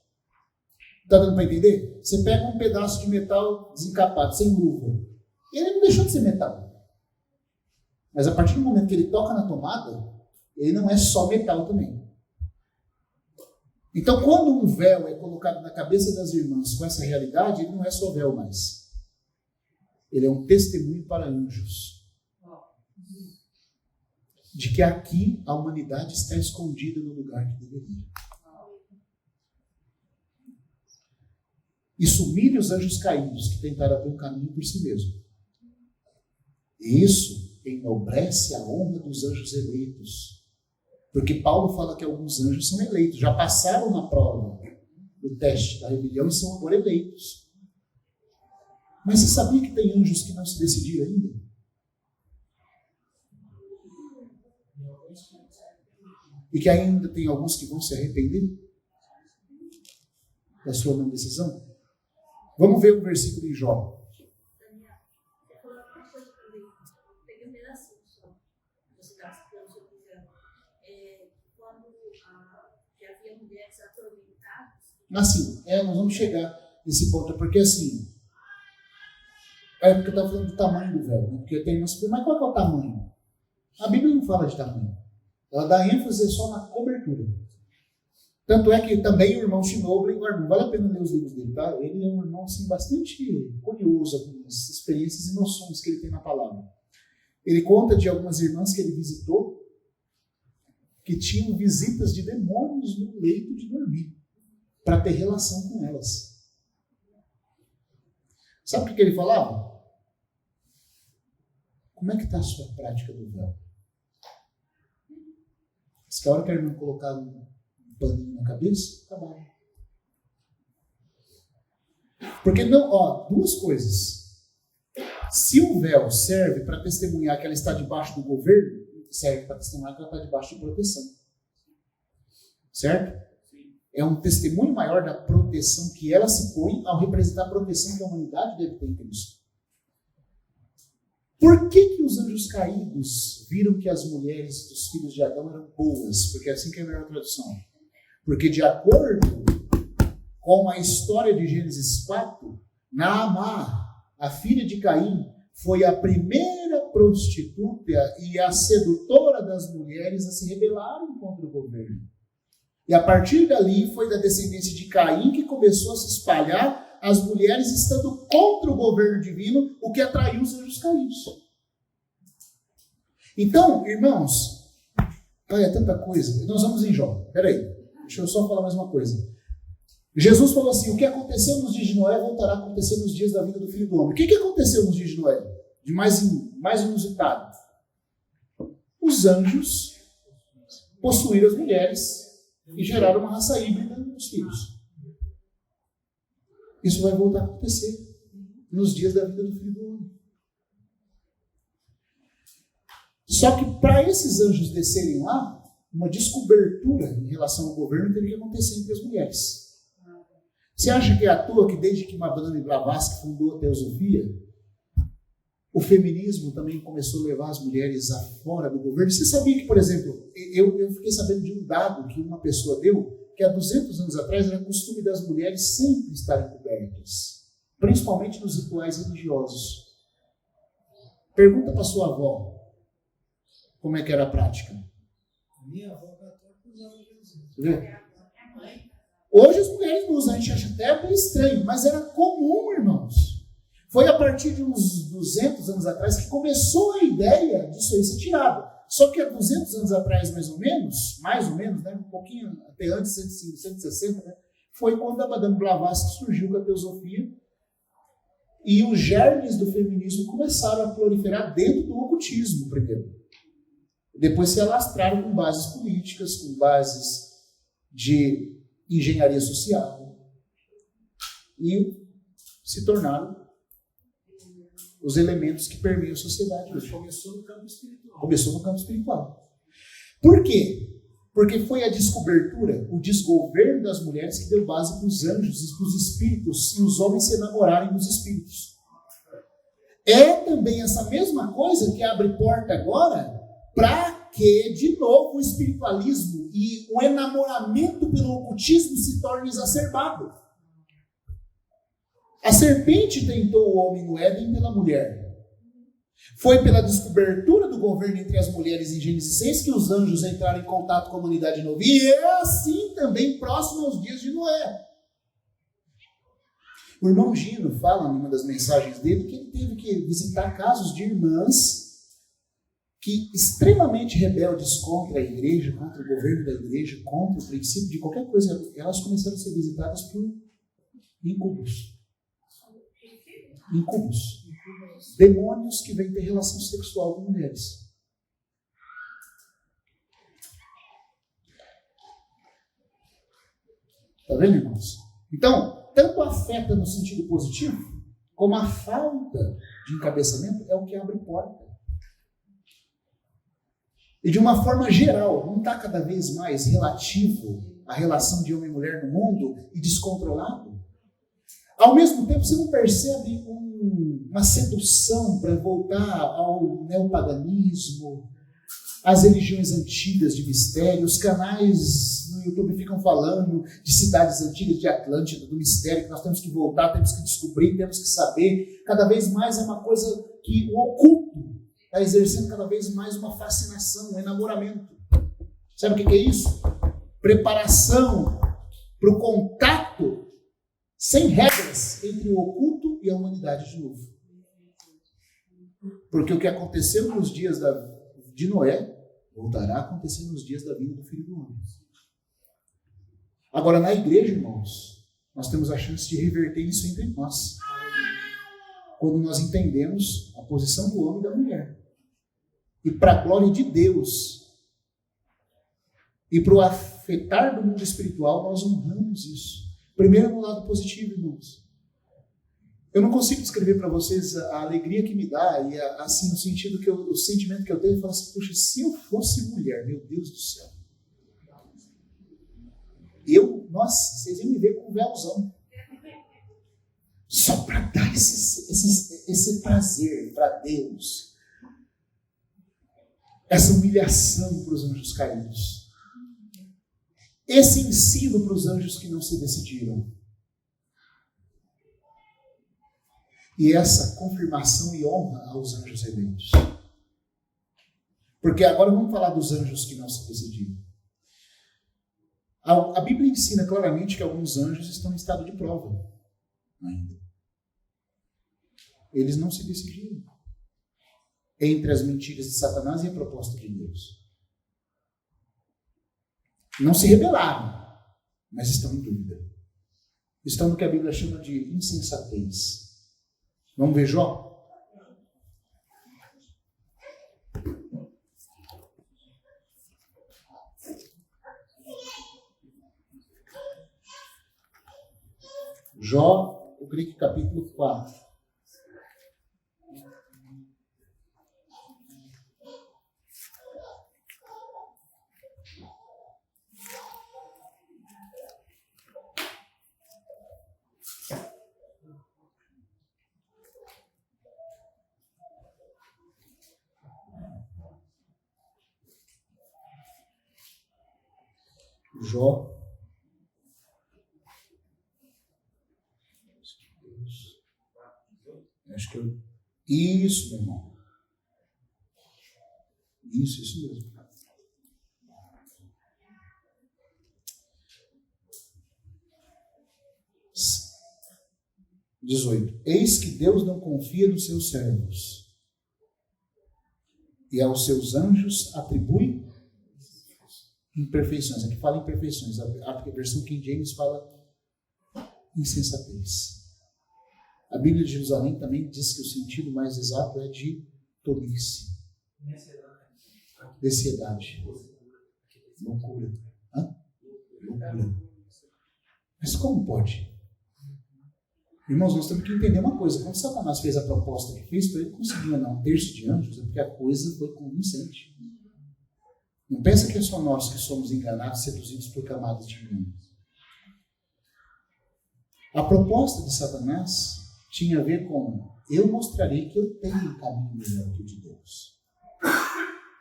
Está dando para entender? Você pega um pedaço de metal desencapado, sem luva. Ele não deixou de ser metal. Mas a partir do momento que ele toca na tomada, ele não é só metal também. Então, quando um véu é colocado na cabeça das irmãs com essa realidade, ele não é só véu mais. Ele é um testemunho para anjos de que aqui a humanidade está escondida no lugar que deveria. Isso humilha os anjos caídos que tentaram abrir um caminho por si mesmo. E isso enobrece a honra dos anjos eleitos. Porque Paulo fala que alguns anjos são eleitos, já passaram na prova do teste da rebelião e são agora eleitos. Mas você sabia que tem anjos que não se decidiram ainda? E que ainda tem alguns que vão se arrepender da sua não decisão? Vamos ver um versículo em Jó. Daniel, você falou uma coisa para mim. Peguei um pedacinho só. Você estava explicando sobre isso. Quando já havia mulheres atormentadas. Assim, nós vamos chegar nesse ponto, porque assim, porque eu estava falando do tamanho do véu, né? Porque tem mas qual que é o tamanho? A Bíblia não fala de tamanho. Ela dá ênfase só na cobertura. Tanto é que também o irmão Shinoble, vale a pena ler os livros dele, tá? Ele é um irmão assim, bastante curioso com as experiências e noções que ele tem na palavra. Ele conta de algumas irmãs que ele visitou que tinham visitas de demônios no leito de dormir para ter relação com elas. Sabe o que ele falava? Como é que está a sua prática do véu? Se a hora que a irmã colocar um paninho na cabeça, tá bom. Porque não, duas coisas. Se o véu serve para testemunhar que ela está debaixo do governo, serve para testemunhar que ela está debaixo de proteção. Certo? É um testemunho maior da proteção que ela se põe ao representar a proteção que a humanidade deve ter em Cristo. Por que os anjos caídos viram que as mulheres dos filhos de Adão eram boas? Porque é assim que é a melhor tradução. Porque de acordo com a história de Gênesis 4, Naamá, a filha de Caim, foi a primeira prostituta e a sedutora das mulheres a se rebelarem contra o governo. E a partir dali foi da descendência de Caim que começou a se espalhar as mulheres estando contra o governo divino, o que atraiu os anjos caídos. Então, irmãos, olha, tanta coisa. Nós vamos em Jó. Peraí, deixa eu só falar mais uma coisa. Jesus falou assim, o que aconteceu nos dias de Noé voltará a acontecer nos dias da vida do Filho do Homem. O que aconteceu nos dias de Noé? De mais inusitado. Os anjos possuíram as mulheres e geraram uma raça híbrida nos filhos. Isso vai voltar a acontecer nos dias da vida do Filho do Homem. Só que para esses anjos descerem lá, uma descobertura em relação ao governo teria que acontecer entre as mulheres. Você acha que é à toa que desde que Madame Blavatsky fundou a teosofia, o feminismo também começou a levar as mulheres a fora do governo? Você sabia que, por exemplo, eu fiquei sabendo de um dado que uma pessoa deu, que há 200 anos atrás era costume das mulheres sempre estarem cobertas, principalmente nos rituais religiosos. Pergunta para sua avó como é que era a prática. Minha avó católica usava Jesus. Você vê? Hoje as mulheres não usam, a gente acha até meio estranho, mas era comum, irmãos. Foi a partir de uns 200 anos atrás que começou a ideia disso aí ser tirado. Só que há 200 anos atrás, mais ou menos, né, um pouquinho, até antes, 160, né, foi quando a Madame Blavatsky surgiu com a teosofia e os germes do feminismo começaram a proliferar dentro do ocultismo primeiro. Depois se alastraram com bases políticas, com bases de engenharia social e se tornaram os elementos que permeiam a sociedade hoje. Começou no campo espiritual. Começou no campo espiritual. Por quê? Porque foi a descobertura, o desgoverno das mulheres que deu base para os anjos e para os espíritos e os homens se enamorarem dos espíritos. É também essa mesma coisa que abre porta agora para que, de novo, o espiritualismo e o enamoramento pelo ocultismo se torne exacerbado. A serpente tentou o homem no Éden pela mulher. Foi pela descobertura do governo entre as mulheres em Gênesis 6 que os anjos entraram em contato com a humanidade de novo. E é assim também próximo aos dias de Noé. O irmão Gino fala numa das mensagens dele que ele teve que visitar casos de irmãs que, extremamente rebeldes contra a igreja, contra o governo da igreja, contra o princípio de qualquer coisa, elas começaram a ser visitadas por incubos. Incubos. Demônios que vêm ter relação sexual com mulheres. Está vendo, irmãos? Então, tanto afeta no sentido positivo, como a falta de encabeçamento é o que abre porta. E de uma forma geral, não está cada vez mais relativo a relação de homem e mulher no mundo e descontrolado? Ao mesmo tempo, você não percebe uma sedução para voltar ao neopaganismo, às religiões antigas de mistério? Os canais no YouTube ficam falando de cidades antigas, de Atlântida, do mistério, que nós temos que voltar, temos que descobrir, temos que saber. Cada vez mais é uma coisa que o oculto está exercendo cada vez mais uma fascinação, um enamoramento. Sabe o que é isso? Preparação para o contato sem regras entre o oculto e a humanidade de novo. Porque o que aconteceu nos dias de Noé voltará a acontecer nos dias da vinda do Filho do Homem. Agora, na igreja, irmãos, nós temos a chance de reverter isso entre nós. Quando nós entendemos a posição do homem e da mulher. E para a glória de Deus, e para o afetar do mundo espiritual, nós honramos isso. Primeiro no lado positivo, irmãos. Eu não consigo descrever para vocês a alegria que me dá, e assim, o sentimento que eu tenho, eu falo assim, puxa, se eu fosse mulher, meu Deus do céu. Nossa, vocês iam me ver com um véuzão. Só para dar esse prazer para Deus. Essa humilhação para os anjos caídos. Esse ensino para os anjos que não se decidiram. E essa confirmação e honra aos anjos eleitos. Porque agora vamos falar dos anjos que não se decidiram. A Bíblia ensina claramente que alguns anjos estão em estado de prova ainda. Eles não se decidiram entre as mentiras de Satanás e a proposta de Deus. Não se rebelaram, mas estão em dúvida. Estão no que a Bíblia chama de insensatez. Vamos ver Jó? Jó, eu creio que capítulo 4. Jó. Acho que eu... Isso, meu irmão. Isso mesmo. (18) Eis que Deus não confia nos seus servos, e aos seus anjos atribui imperfeições. Aqui fala imperfeições. A versão King James fala insensatez. A Bíblia de Jerusalém também diz que o sentido mais exato é de tolice. Desciedade. Loucura. Loucura. Mas como pode? Irmãos, nós temos que entender uma coisa. Quando Satanás fez a proposta que fez, para ele conseguir um terço de anjos, é porque a coisa foi convincente. Não pensa que é só nós que somos enganados, seduzidos por camadas de engano. A proposta de Satanás tinha a ver com: eu mostrarei que eu tenho um caminho melhor que o de Deus.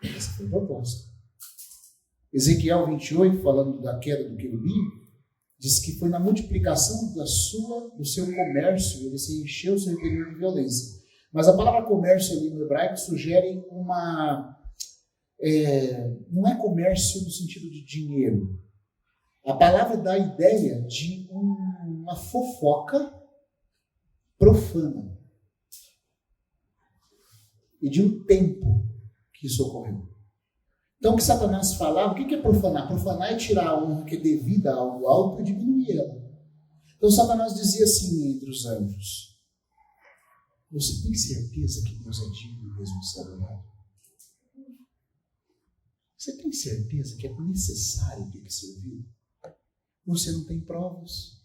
Essa foi a proposta. Ezequiel 28, falando da queda do querubim, diz que foi na multiplicação do seu comércio, ele se encheu o seu interior de violência. Mas a palavra comércio ali no hebraico sugere não é comércio no sentido de dinheiro. A palavra dá a ideia de uma fofoca profana. E de um tempo que isso ocorreu. Então o que Satanás falava, o que é profanar? Profanar é tirar a honra que é devida a algo alto e diminuir ela. Então Satanás dizia assim entre os anjos: você tem certeza que Deus é digno mesmo de ser adorado? Você tem certeza que é necessário ter que servir? Você não tem provas.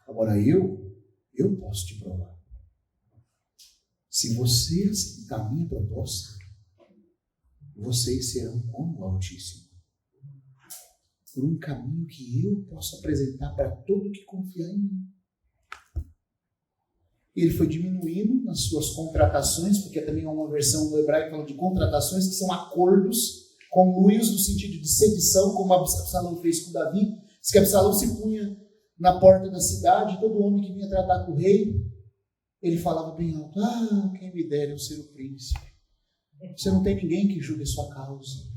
Agora eu posso te provar. Se você aceitar a minha proposta, vocês serão como o Altíssimo. Por um caminho que eu posso apresentar para todo que confiar em mim. Ele foi diminuindo nas suas contratações, porque também há uma versão no hebraico que fala de contratações, que são acordos conluios no sentido de sedição, como Absalão fez com Davi. Diz que Absalão se punha na porta da cidade, todo homem que vinha tratar com o rei, ele falava bem alto: quem me dera eu ser o príncipe. Você não tem ninguém que julgue a sua causa.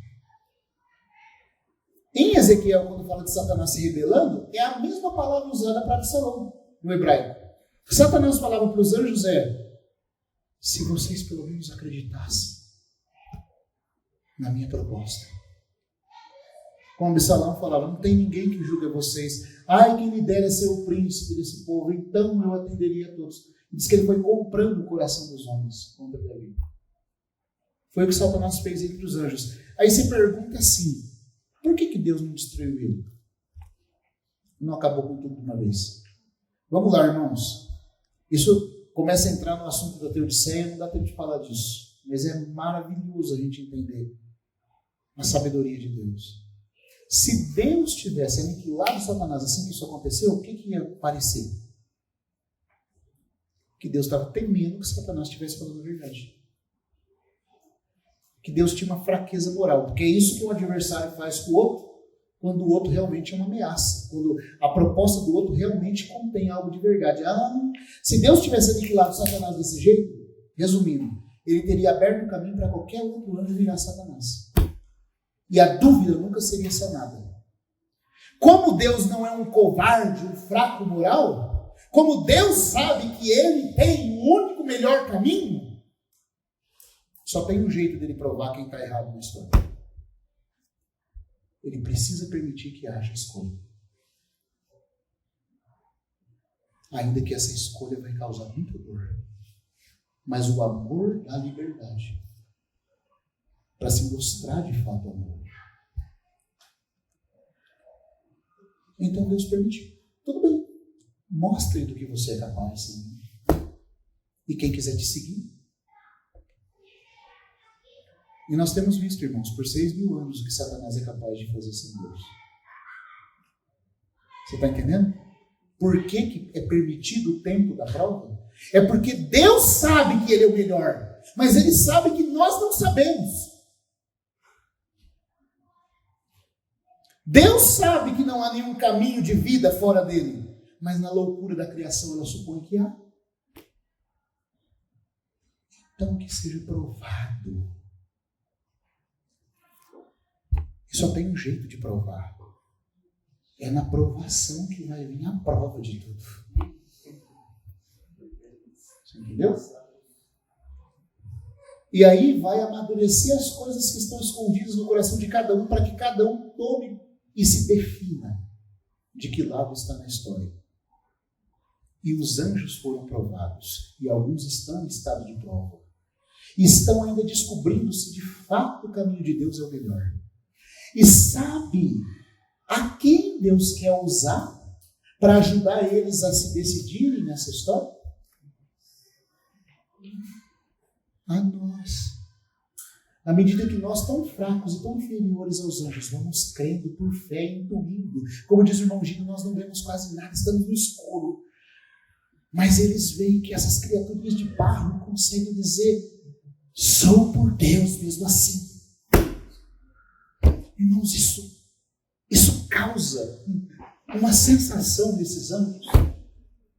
Em Ezequiel, quando fala de Satanás se rebelando, é a mesma palavra usada para Absalão, no hebraico. O que Satanás falava para os anjos se vocês pelo menos acreditassem na minha proposta. Como Absalão falava: não tem ninguém que julgue a vocês. Quem me dera ser o príncipe desse povo, então eu atenderia a todos. Diz que ele foi comprando o coração dos homens contra Davi. Foi o que Satanás fez entre os anjos. Aí você pergunta assim: por que Deus não destruiu ele? Não acabou com tudo de uma vez? Vamos lá, irmãos. Isso começa a entrar no assunto da Teodiceia, não dá tempo de falar disso. Mas é maravilhoso a gente entender a sabedoria de Deus. Se Deus tivesse aniquilado Satanás assim que isso aconteceu, o que ia parecer? Que Deus estava temendo que Satanás estivesse falando a verdade. Que Deus tinha uma fraqueza moral. Porque é isso que o adversário faz com o outro, quando o outro realmente é uma ameaça. Quando a proposta do outro realmente contém algo de verdade. Se Deus tivesse aniquilado Satanás desse jeito, resumindo, ele teria aberto o caminho para qualquer outro anjo virar Satanás. E a dúvida nunca seria sanada. Como Deus não é um covarde, um fraco moral, como Deus sabe que ele tem o único melhor caminho, só tem um jeito dele provar quem está errado na história. Ele precisa permitir que haja escolha. Ainda que essa escolha vai causar muita dor. Mas o amor dá liberdade para se mostrar de fato amor. Então Deus permitiu. Tudo bem. Mostre do que você é capaz. Sim. E quem quiser te seguir. E nós temos visto, irmãos, por 6.000 anos o que Satanás é capaz de fazer sem Deus. Você está entendendo? Por que é permitido o tempo da prova? É porque Deus sabe que Ele é o melhor. Mas Ele sabe que nós não sabemos. Deus sabe que não há nenhum caminho de vida fora dele. Mas na loucura da criação ela supõe que há. Então que seja provado. E só tem um jeito de provar. É na provação que vai vir a prova de tudo. Você entendeu? E aí vai amadurecer as coisas que estão escondidas no coração de cada um, para que cada um tome e se defina de que lado está na história. E os anjos foram provados, e alguns estão em estado de prova. E estão ainda descobrindo se de fato o caminho de Deus é o melhor. E sabe a quem Deus quer usar para ajudar eles a se decidirem nessa história? A nós. À medida que nós, tão fracos e tão inferiores aos anjos, vamos crendo por fé e intuindo. Como diz o irmão Gino, nós não vemos quase nada, estamos no escuro. Mas eles veem que essas criaturas de barro conseguem dizer: sou por Deus mesmo assim. Irmãos, isso causa uma sensação nesses anjos.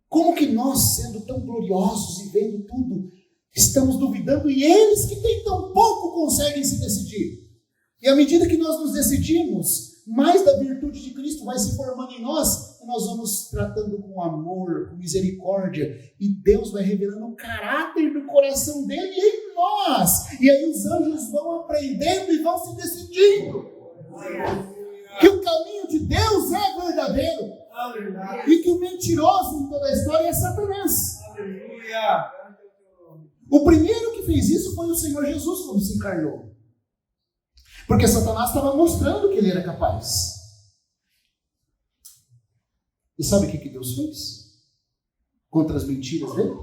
Como que nós, sendo tão gloriosos e vendo tudo, Estamos duvidando e eles que têm tão pouco conseguem se decidir. E à medida que nós nos decidimos, mais da virtude de Cristo vai se formando em nós, e nós vamos tratando com amor, com misericórdia, e Deus vai revelando o caráter do coração dele em nós. E aí os anjos vão aprendendo e vão se decidindo. Que o caminho de Deus é verdadeiro. E que o mentiroso em toda a história é Satanás. O primeiro que fez isso foi o Senhor Jesus quando se encarnou. Porque Satanás estava mostrando que ele era capaz. E sabe o que Deus fez? Contra as mentiras dele?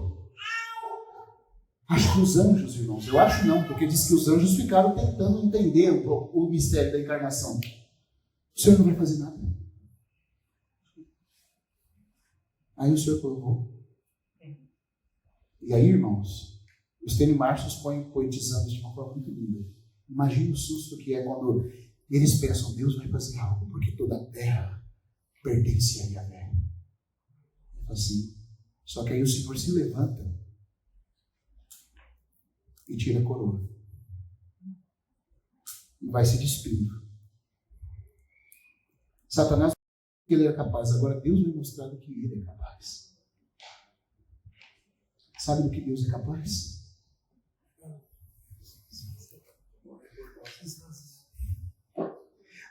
Acho que os anjos, irmãos. Eu acho não, porque diz que os anjos ficaram tentando entender o mistério da encarnação. O Senhor não vai fazer nada. Aí o Senhor provou. E aí, irmãos, os Tenimarchos põem poetizando de uma forma muito linda. Imagina o susto que é quando eles pensam, Deus vai fazer algo, porque toda a terra pertence a Yahvé. Assim. Só que aí o Senhor se levanta e tira a coroa. E vai se despindo. Satanás, ele era capaz. Agora Deus vai mostrar do que ele é capaz. Sabe do que Deus é capaz?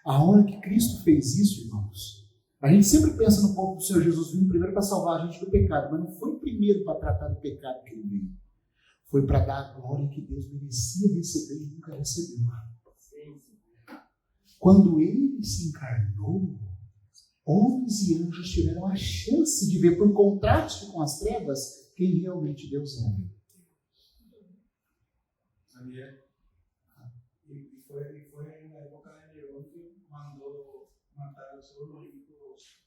A hora que Cristo fez isso, irmãos, a gente sempre pensa no ponto do Senhor Jesus vindo primeiro para salvar a gente do pecado, mas não foi primeiro para tratar do pecado que ele veio. Foi para dar a glória que Deus merecia receber e nunca recebeu. Quando ele se encarnou, homens e anjos tiveram a chance de ver, por contraste com as trevas, quem realmente Deus é. Y fue en la época de Nerón que mandó matar a todos los hijos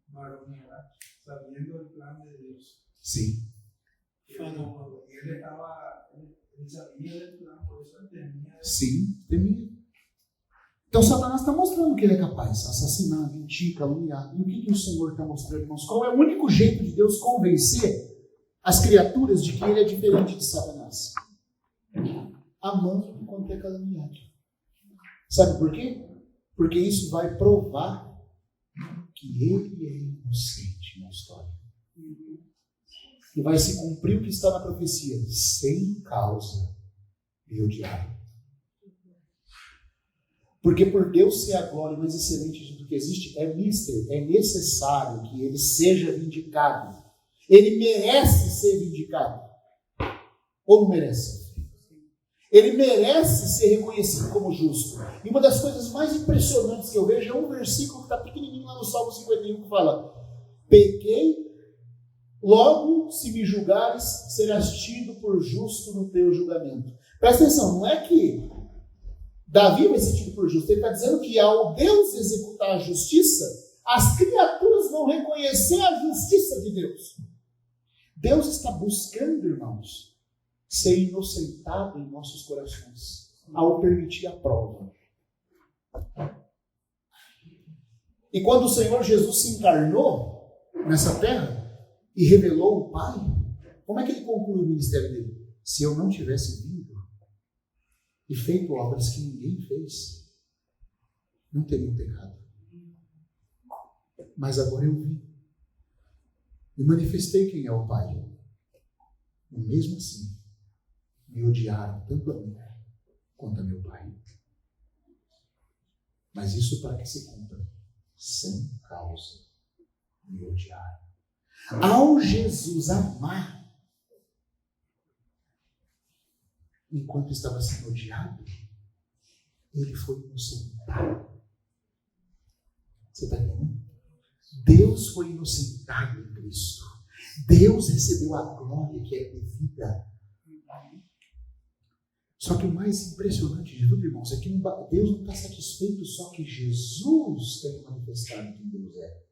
varones, sabiendo el plan de Dios. Sim. Él sabía del plan, por eso él temía. Sim, temia. Então Satanás está mostrando que ele é capaz, assassinar, mentir, caluniar. E o que o Senhor está mostrando, irmãos? Qual é o único jeito de Deus convencer as criaturas de que ele é diferente de Satanás? Amando enquanto é caluniado. Sabe por quê? Porque isso vai provar que ele é inocente na história. E vai se cumprir o que está na profecia. Sem causa me odiaram. Porque por Deus ser a glória mais excelente do que existe, é necessário que ele seja vindicado. Ele merece ser vindicado. Ou não merece? Ele merece ser reconhecido como justo. E uma das coisas mais impressionantes que eu vejo é um versículo que está pequenininho lá no Salmo 51 que fala: pequei, logo se me julgares, serás tido por justo no teu julgamento. Presta atenção, não é que Davi vai ser tido por justo. Ele está dizendo que ao Deus executar a justiça, as criaturas vão reconhecer a justiça de Deus. Deus está buscando, irmãos, ser inocentado em nossos corações, ao permitir a prova. E quando o Senhor Jesus se encarnou nessa terra e revelou o Pai, como é que ele conclui o ministério dele? Se eu não tivesse vindo e feito obras que ninguém fez, não teria pecado. Mas agora eu vim e manifestei quem é o Pai. E mesmo assim, me odiaram tanto a mim quanto a meu Pai. Mas isso para que se cumpra, sem causa me odiaram. Ao Jesus amar, enquanto estava sendo odiado, ele foi inocentado. Você está entendendo? Deus foi inocentado em Cristo. Deus recebeu a glória que é devida. Só que o mais impressionante de tudo, irmãos, é que Deus não está satisfeito só que Jesus tenha manifestado quem Deus é.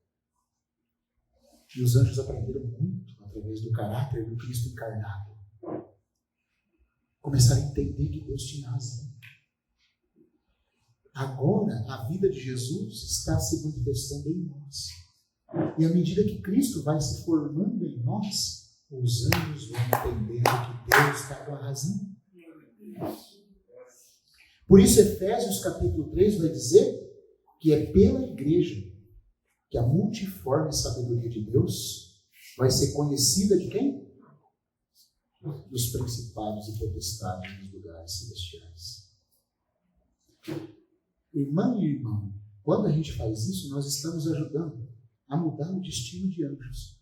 E os anjos aprenderam muito através do caráter do Cristo encarnado. Começaram a entender que Deus tinha razão. Agora, a vida de Jesus está se manifestando em nós. E à medida que Cristo vai se formando em nós, os anjos vão entender que Deus está com a razão. Por isso, Efésios capítulo 3 vai dizer que é pela igreja que a multiforme sabedoria de Deus vai ser conhecida de quem? Dos principados e potestades nos lugares celestiais. Irmão e irmão, quando a gente faz isso, nós estamos ajudando a mudar o destino de anjos.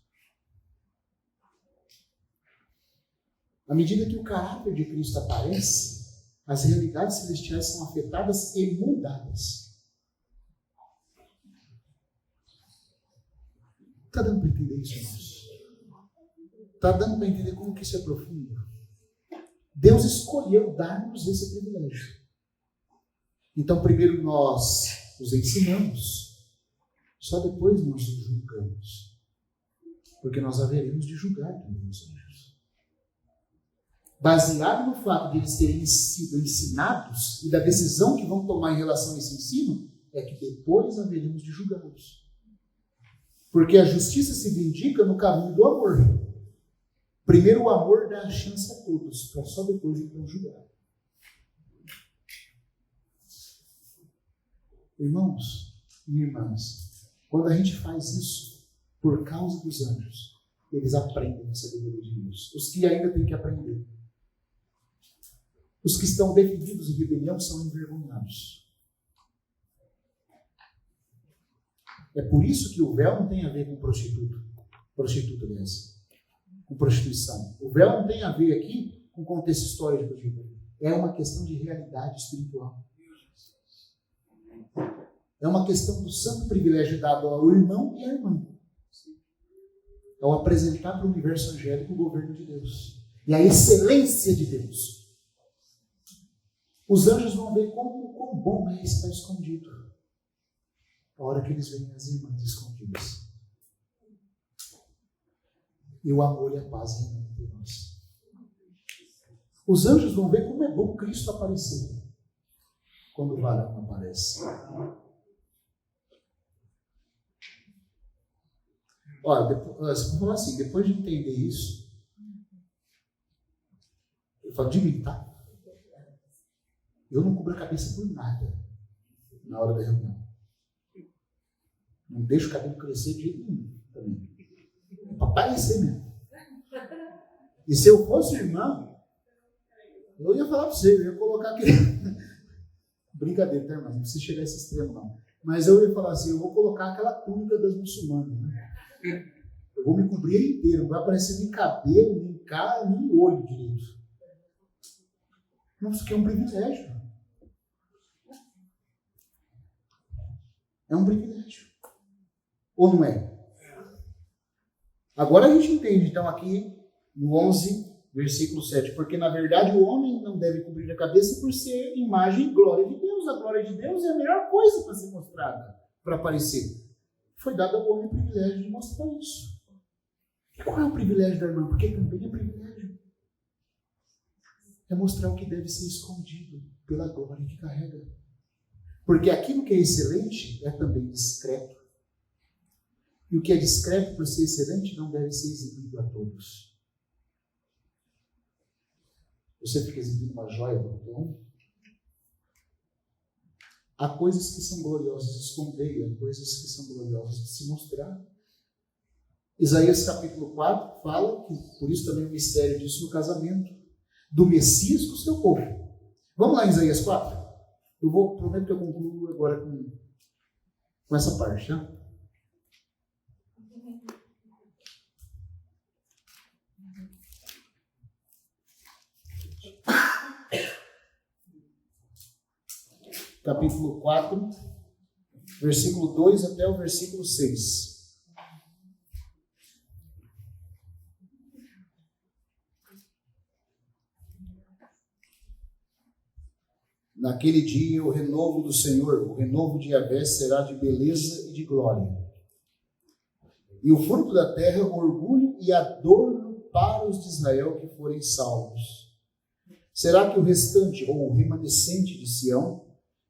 À medida que o caráter de Cristo aparece, as realidades celestiais são afetadas e mudadas. Está dando para entender isso, irmãos? Está dando para entender como que isso é profundo? Deus escolheu dar-nos esse privilégio. Então, primeiro nós os ensinamos, só depois nós os julgamos. Porque nós haveremos de julgar também os anjos. Baseado no fato de eles terem sido ensinados e da decisão que vão tomar em relação a esse ensino, é que depois haveremos de julgá-los. Porque a justiça se vindica no caminho do amor. Primeiro o amor dá a chance a todos, para só depois então julgar. Irmãos e irmãs, quando a gente faz isso por causa dos anjos, eles aprendem a sabedoria de Deus. Os que ainda têm que aprender. Os que estão definidos em rebelião são envergonhados. É por isso que o véu não tem a ver com prostituta, aliás, com prostituição. O véu não tem a ver aqui com contexto histórico de prostituta. É uma questão de realidade espiritual. É uma questão do santo privilégio dado ao irmão e à irmã. Ao apresentar para o universo angélico o governo de Deus. E a excelência de Deus. Os anjos vão ver quão bom é estar escondido. A hora que eles veem as irmãs escondidas. E o amor e a paz reinam entre nós. Os anjos vão ver como é bom Cristo aparecer. Quando o varão aparece. Olha, vamos falar assim, depois de entender isso, eu falo de mim, tá? Eu não cubro a cabeça por nada na hora da reunião. Não deixo o cabelo crescer de jeito nenhum também. É para parecer mesmo. E se eu fosse irmão, eu ia falar para você, eu ia colocar aquele... Brincadeira, tá, irmão? Não precisa chegar a esse extremo, não. Mas eu ia falar assim, eu vou colocar aquela túnica das muçulmanas, né? Eu vou me cobrir inteiro, não vai aparecer nem cabelo, nem cara, nem olho direito. Nossa, que é um privilégio. É um privilégio. Ou não é? Agora a gente entende, então, aqui no 11, versículo 7. Porque, na verdade, o homem não deve cobrir a cabeça por ser imagem e glória de Deus. A glória de Deus é a melhor coisa para ser mostrada, para aparecer. Foi dado ao homem o privilégio de mostrar isso. E qual é o privilégio da irmã? Porque também é privilégio. É mostrar o que deve ser escondido pela glória que carrega. Porque aquilo que é excelente é também discreto. E o que é discreto por ser excelente não deve ser exibido a todos. Você fica exibindo uma joia para qualquer um? Há coisas que são gloriosas de esconder e há coisas que são gloriosas de se mostrar. Isaías capítulo 4 fala que, por isso também o mistério disso no casamento, do Messias com o seu povo. Vamos lá em Isaías 4? Prometo que eu concluo agora com essa parte, tá? Capítulo 4, versículo 2 até o versículo 6. Naquele dia o renovo do Senhor, o renovo de Yahvé será de beleza e de glória. E o fruto da terra, o orgulho e adorno para os de Israel que forem salvos. Será que o restante, ou o remanescente de Sião,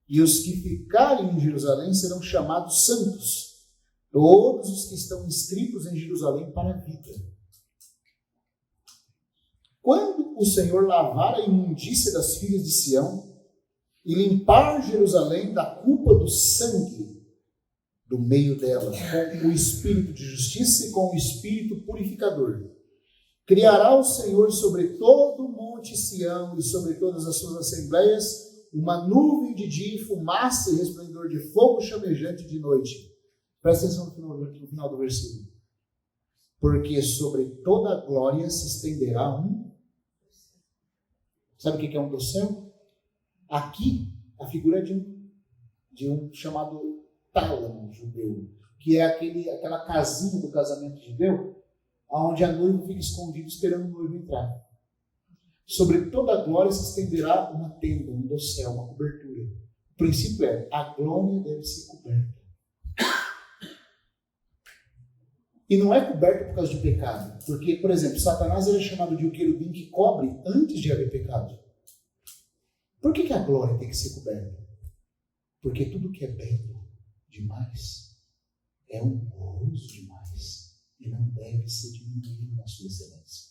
e os que ficarem em Jerusalém serão chamados santos, todos os que estão inscritos em Jerusalém para a vida. quando o Senhor lavar a imundícia das filhas de Sião e limpar Jerusalém da culpa do sangue do meio dela, com o espírito de justiça e com o espírito purificador. Criará o Senhor sobre todo o monte Sião e sobre todas as suas assembleias uma nuvem de dia, fumaça e resplendor de fogo chamejante de noite. Presta atenção no final do versículo. Porque sobre toda a glória se estenderá um... Sabe o que é um dossel? Aqui, a figura de um chamado tálamo judeu, que é aquela casinha do casamento judeu, onde a noiva fica escondida esperando o noivo entrar. Sobre toda a glória se estenderá uma tenda, um dossel, uma cobertura. O princípio é, a glória deve ser coberta. E não é coberta por causa de pecado. Porque, por exemplo, Satanás era chamado de o querubim que cobre antes de haver pecado. Por que a glória tem que ser coberta? Porque tudo que é belo demais é honroso demais e não deve ser diminuído na sua excelência.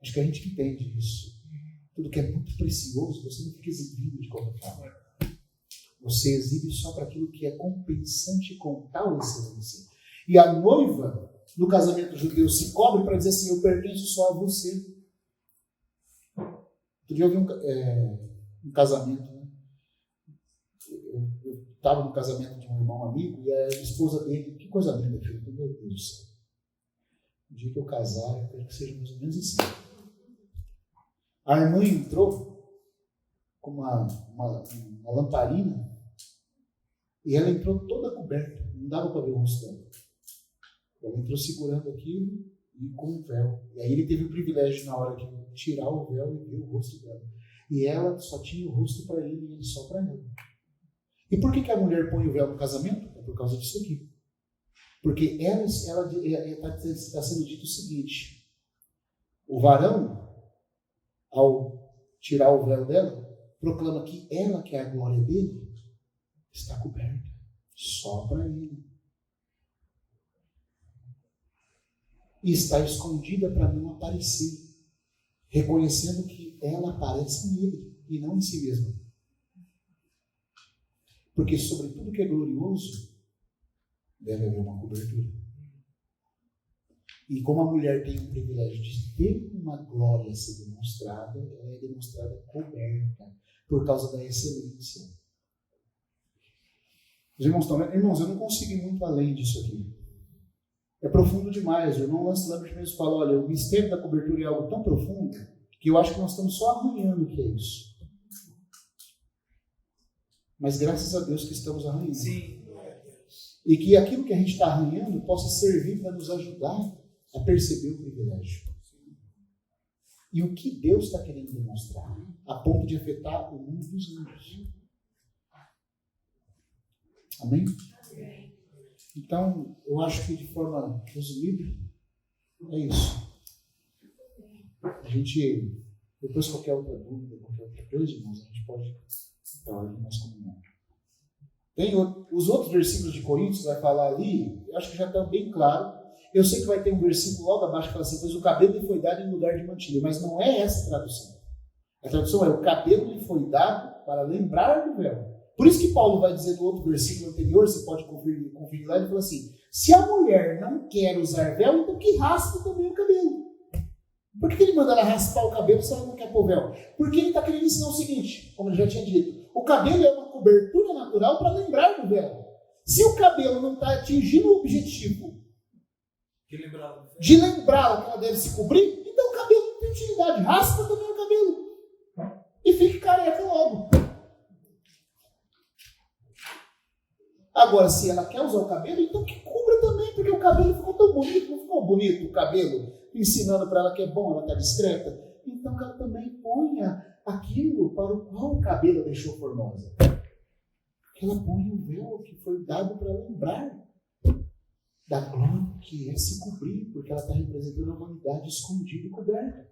Acho que a gente entende isso. Tudo que é muito precioso, você não fica exibindo de qualquer forma. Você exibe só para aquilo que é compensante com tal excelência. E a noiva, no casamento judeu, se cobre para dizer assim, eu pertenço só a você. Outro dia eu vi um casamento, né? Eu estava no casamento de um irmão amigo e a esposa dele, que coisa linda, filho, meu Deus do céu. O dia que eu casar, eu quero que seja mais ou menos assim. A irmã entrou com uma lamparina e ela entrou toda coberta, não dava para ver o rosto dela. Ela entrou segurando aquilo e com um véu. E aí ele teve o privilégio na hora de tirar o véu e ver o rosto dela. E ela só tinha o rosto para ele e ele só para ela. E por que a mulher põe o véu no casamento? É por causa disso aqui. Porque ela está sendo dito o seguinte: o varão, ao tirar o véu dela, proclama que ela, que é a glória dele, está coberta só para ele. E está escondida para não aparecer, reconhecendo que ela aparece nele e não em si mesma. Porque sobre tudo que é glorioso, deve haver uma cobertura. E como a mulher tem o privilégio de ter uma glória a ser demonstrada, ela é demonstrada coberta, por causa da excelência. Os irmãos estão vendo? Irmãos, eu não consigo ir muito além disso aqui. É profundo demais. O irmão Lance Lambert mesmo fala, olha, o mistério da cobertura é algo tão profundo que eu acho que nós estamos só arranhando o que é isso. Mas graças a Deus que estamos arranhando. Sim. E que aquilo que a gente está arranhando possa servir para nos ajudar a perceber o privilégio. E o que Deus está querendo demonstrar, a ponto de afetar o mundo dos anjos. Amém? Então, eu acho que de forma resumida, é isso. A gente, depois qualquer outra dúvida, qualquer outra coisa, irmãos, a gente pode falar de mais comunhão. Tem os outros versículos de Coríntios, vai falar ali, eu acho que já está bem claro. Eu sei que vai ter um versículo logo abaixo que fala assim, pois o cabelo lhe foi dado em lugar de mantilha, mas não é essa a tradução. A tradução é, o cabelo lhe foi dado para lembrar do véu. Por isso que Paulo vai dizer no outro versículo anterior, você pode conferir lá, ele fala assim, se a mulher não quer usar véu, então que raspe também o cabelo. Por que ele manda ela raspar o cabelo se ela não quer pôr véu? Porque ele está querendo ensinar o seguinte, como ele já tinha dito, o cabelo é uma cobertura natural para lembrar do véu. Se o cabelo não está atingindo o objetivo de lembrá-la que ela deve se cobrir, então o cabelo não tem utilidade, raspa também o cabelo e fique careca logo. Agora, se ela quer usar o cabelo, então que cubra também, porque o cabelo ficou tão bonito, não ficou bonito o cabelo, ensinando para ela que é bom, ela está discreta. Então que ela também ponha aquilo para o qual o cabelo deixou formosa. Que ela ponha o véu que foi dado para lembrar da glória que é se cobrir, porque ela está representando a humanidade escondida e coberta.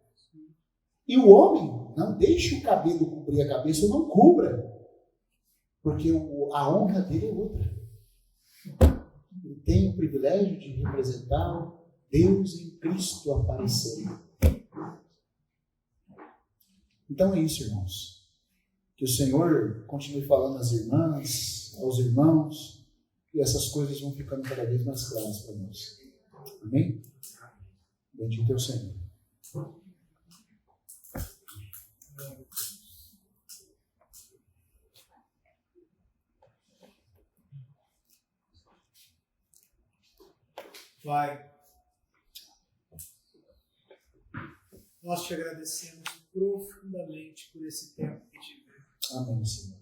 E o homem, não deixe o cabelo cobrir a cabeça, ou não cubra. Porque a honra dele é outra. Ele tem o privilégio de representar Deus em Cristo aparecerá. Então é isso, irmãos. Que o Senhor continue falando às irmãs, aos irmãos, e essas coisas vão ficando cada vez mais claras para nós. Amém? Bendito é o Senhor. Pai, nós te agradecemos profundamente por esse tempo que tivemos. Amém, Senhor.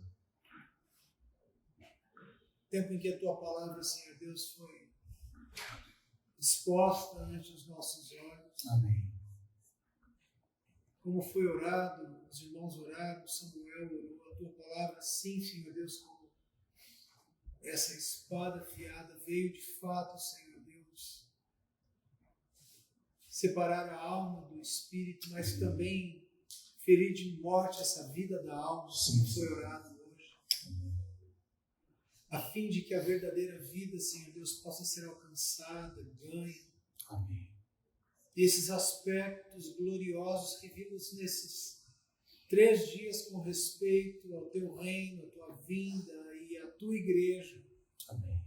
Tempo em que a tua palavra, Senhor Deus, foi exposta ante os nossos olhos. Amém. Como foi orado, os irmãos oraram, Samuel orou, a tua palavra, sim, Senhor Deus, como essa espada afiada veio de fato, Senhor Deus, separar a alma do espírito, mas também ferir de morte essa vida da alma, como foi orado hoje, a fim de que a verdadeira vida, Senhor Deus, possa ser alcançada, ganha. Amém. E esses aspectos gloriosos que vimos nesses 3 dias com respeito ao teu reino, à tua vinda e à tua igreja. Amém.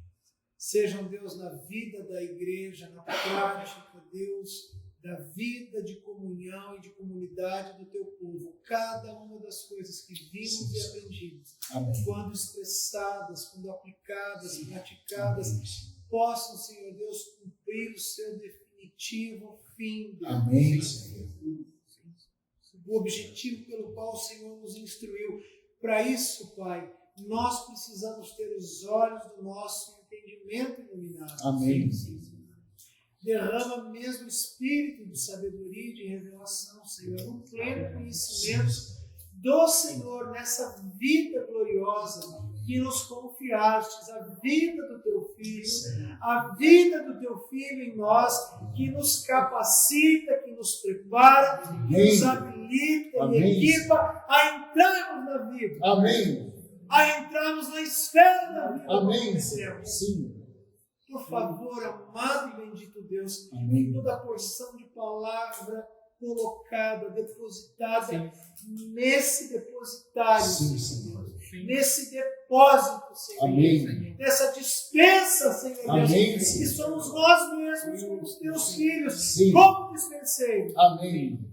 Sejam, Deus, na vida da igreja, na prática, Deus, da vida de comunhão e de comunidade do teu povo. Cada uma das coisas que vimos e aprendimos, Amém. quando expressadas, quando aplicadas, praticadas, Amém. possam, Senhor Deus, cumprir o seu definitivo fim. Deus. Amém, Senhor. O objetivo pelo qual o Senhor nos instruiu. Para isso, Pai, nós precisamos ter os olhos do nosso entendimento iluminados. Amém. Derrama mesmo o espírito de sabedoria e de revelação, Senhor, um pleno conhecimento do Senhor nessa vida gloriosa que nos confiastes, a vida do teu Filho, a vida do teu Filho em nós, que nos capacita, que nos prepara, que nos habilita e equipa a entrarmos na vida. Amém. A entrarmos na esfera da vida. Amém. Sim. Por favor, amado e bendito Deus, Amém. toda a porção de palavra colocada, depositada nesse depositário, Sim, Senhor. Senhor. Nesse depósito, Senhor. Amém. Nessa dispensa, Senhor. Amém. Deus, que somos nós mesmos, como os teus filhos, Sim. como dispenseiros. Amém.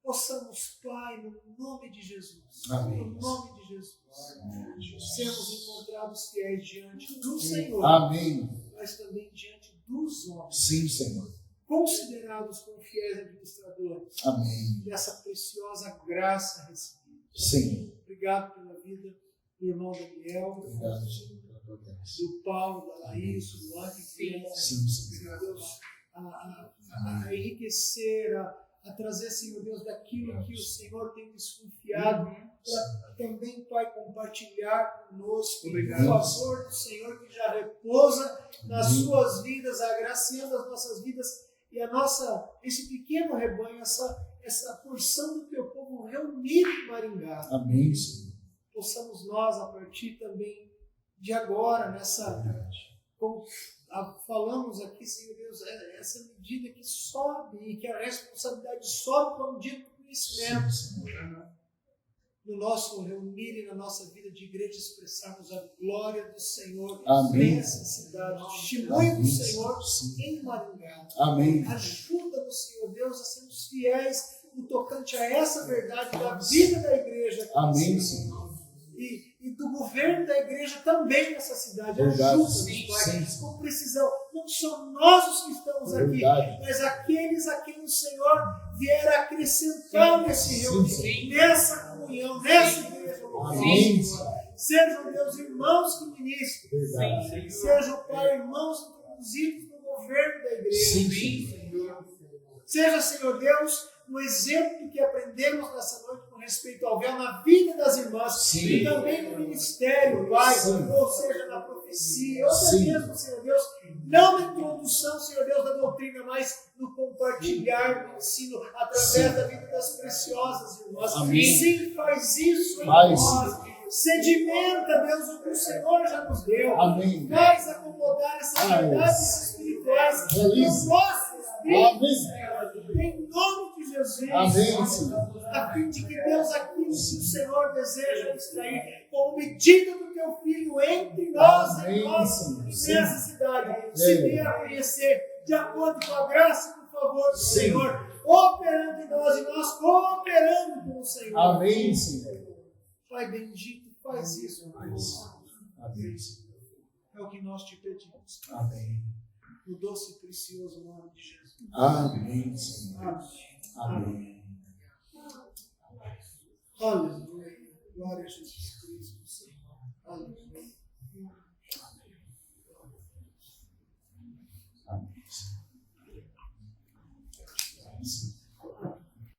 Possamos, Pai, no nome de Jesus, Amém. no nome de Jesus, sermos encontrados fiéis diante do Senhor, Amém. mas também diante dos homens, Sim, Senhor. considerados como fiéis administradores Amém. dessa preciosa graça recebida. Sim. Obrigado pela vida do irmão Daniel, Obrigado, Senhor, pela tua graça. do Paulo, da Laís, do Luan, que vem, Sim, Senhor. Senhor Deus, a enriquecer, a trazer, Senhor Deus, daquilo que o Senhor tem nos confiado, para também, Pai, compartilhar conosco o favor do Senhor que já repousa nas suas vidas, agraciando as nossas vidas e esse pequeno rebanho, essa porção do teu povo reunido em Maringá. Amém, Senhor. Possamos nós, a partir também de agora, como falamos aqui, Senhor Deus, essa medida que sobe e que a responsabilidade sobe com a medida do conhecimento. Sim, Senhor. No nosso reunir e na nossa vida de igreja, expressarmos a glória do Senhor Amém. nessa cidade, o testemunho do Amém, Senhor sim. em Maringá. Amém. Ajuda-nos, Senhor Deus, a sermos fiéis no tocante a essa verdade da vida da igreja. Amém, Senhor. E do governo da igreja também nessa cidade. Verdade, Ajuda-nos, sim, Pai, sim. com precisão. Não são nós os que estamos Verdade. aqui, mas aqueles a quem o Senhor vier acrescentar nesse Sim, reunião, sim. nessa comunhão, nessa igreja. Amém. Sejam, Deus, irmãos que ministram. Verdade. Sejam, Pai, irmãos introduzidos no governo da igreja. Sim, Senhor. Seja, Senhor Deus, o exemplo que aprendemos nessa noite com respeito ao véu na vida das irmãs Sim. e também no ministério, Pai, Sim. ou seja, na profecia, ou até Sim. mesmo, Senhor Deus, não na introdução, Senhor Deus, da doutrina, mas no compartilhar do ensino através Sim. da vida das preciosas irmãs. Amém. Sim, faz isso em Faz. nós. Sedimenta, Deus, o que o Senhor já nos deu. Amém. Faz acomodar essas verdades espirituais Realize. no nosso Amém. Em nome de Jesus. Amém, Senhor. A fim de que Deus, aquilo que o Senhor deseja extrair como medida do teu Filho entre nós, Amém, em nós, Senhor. nessa cidade, se dê a conhecer de acordo com a graça e com o favor do Sim. Senhor, operando em nós e nós cooperando com o Senhor. Amém, Senhor. Pai bendito, faz isso, Pai. Amém, Senhor. É o que nós te pedimos. Amém. No doce e precioso nome de Jesus. Amém, Senhor. Amém. Amém. Aleluia. Glória a Jesus Cristo, Senhor. Aleluia.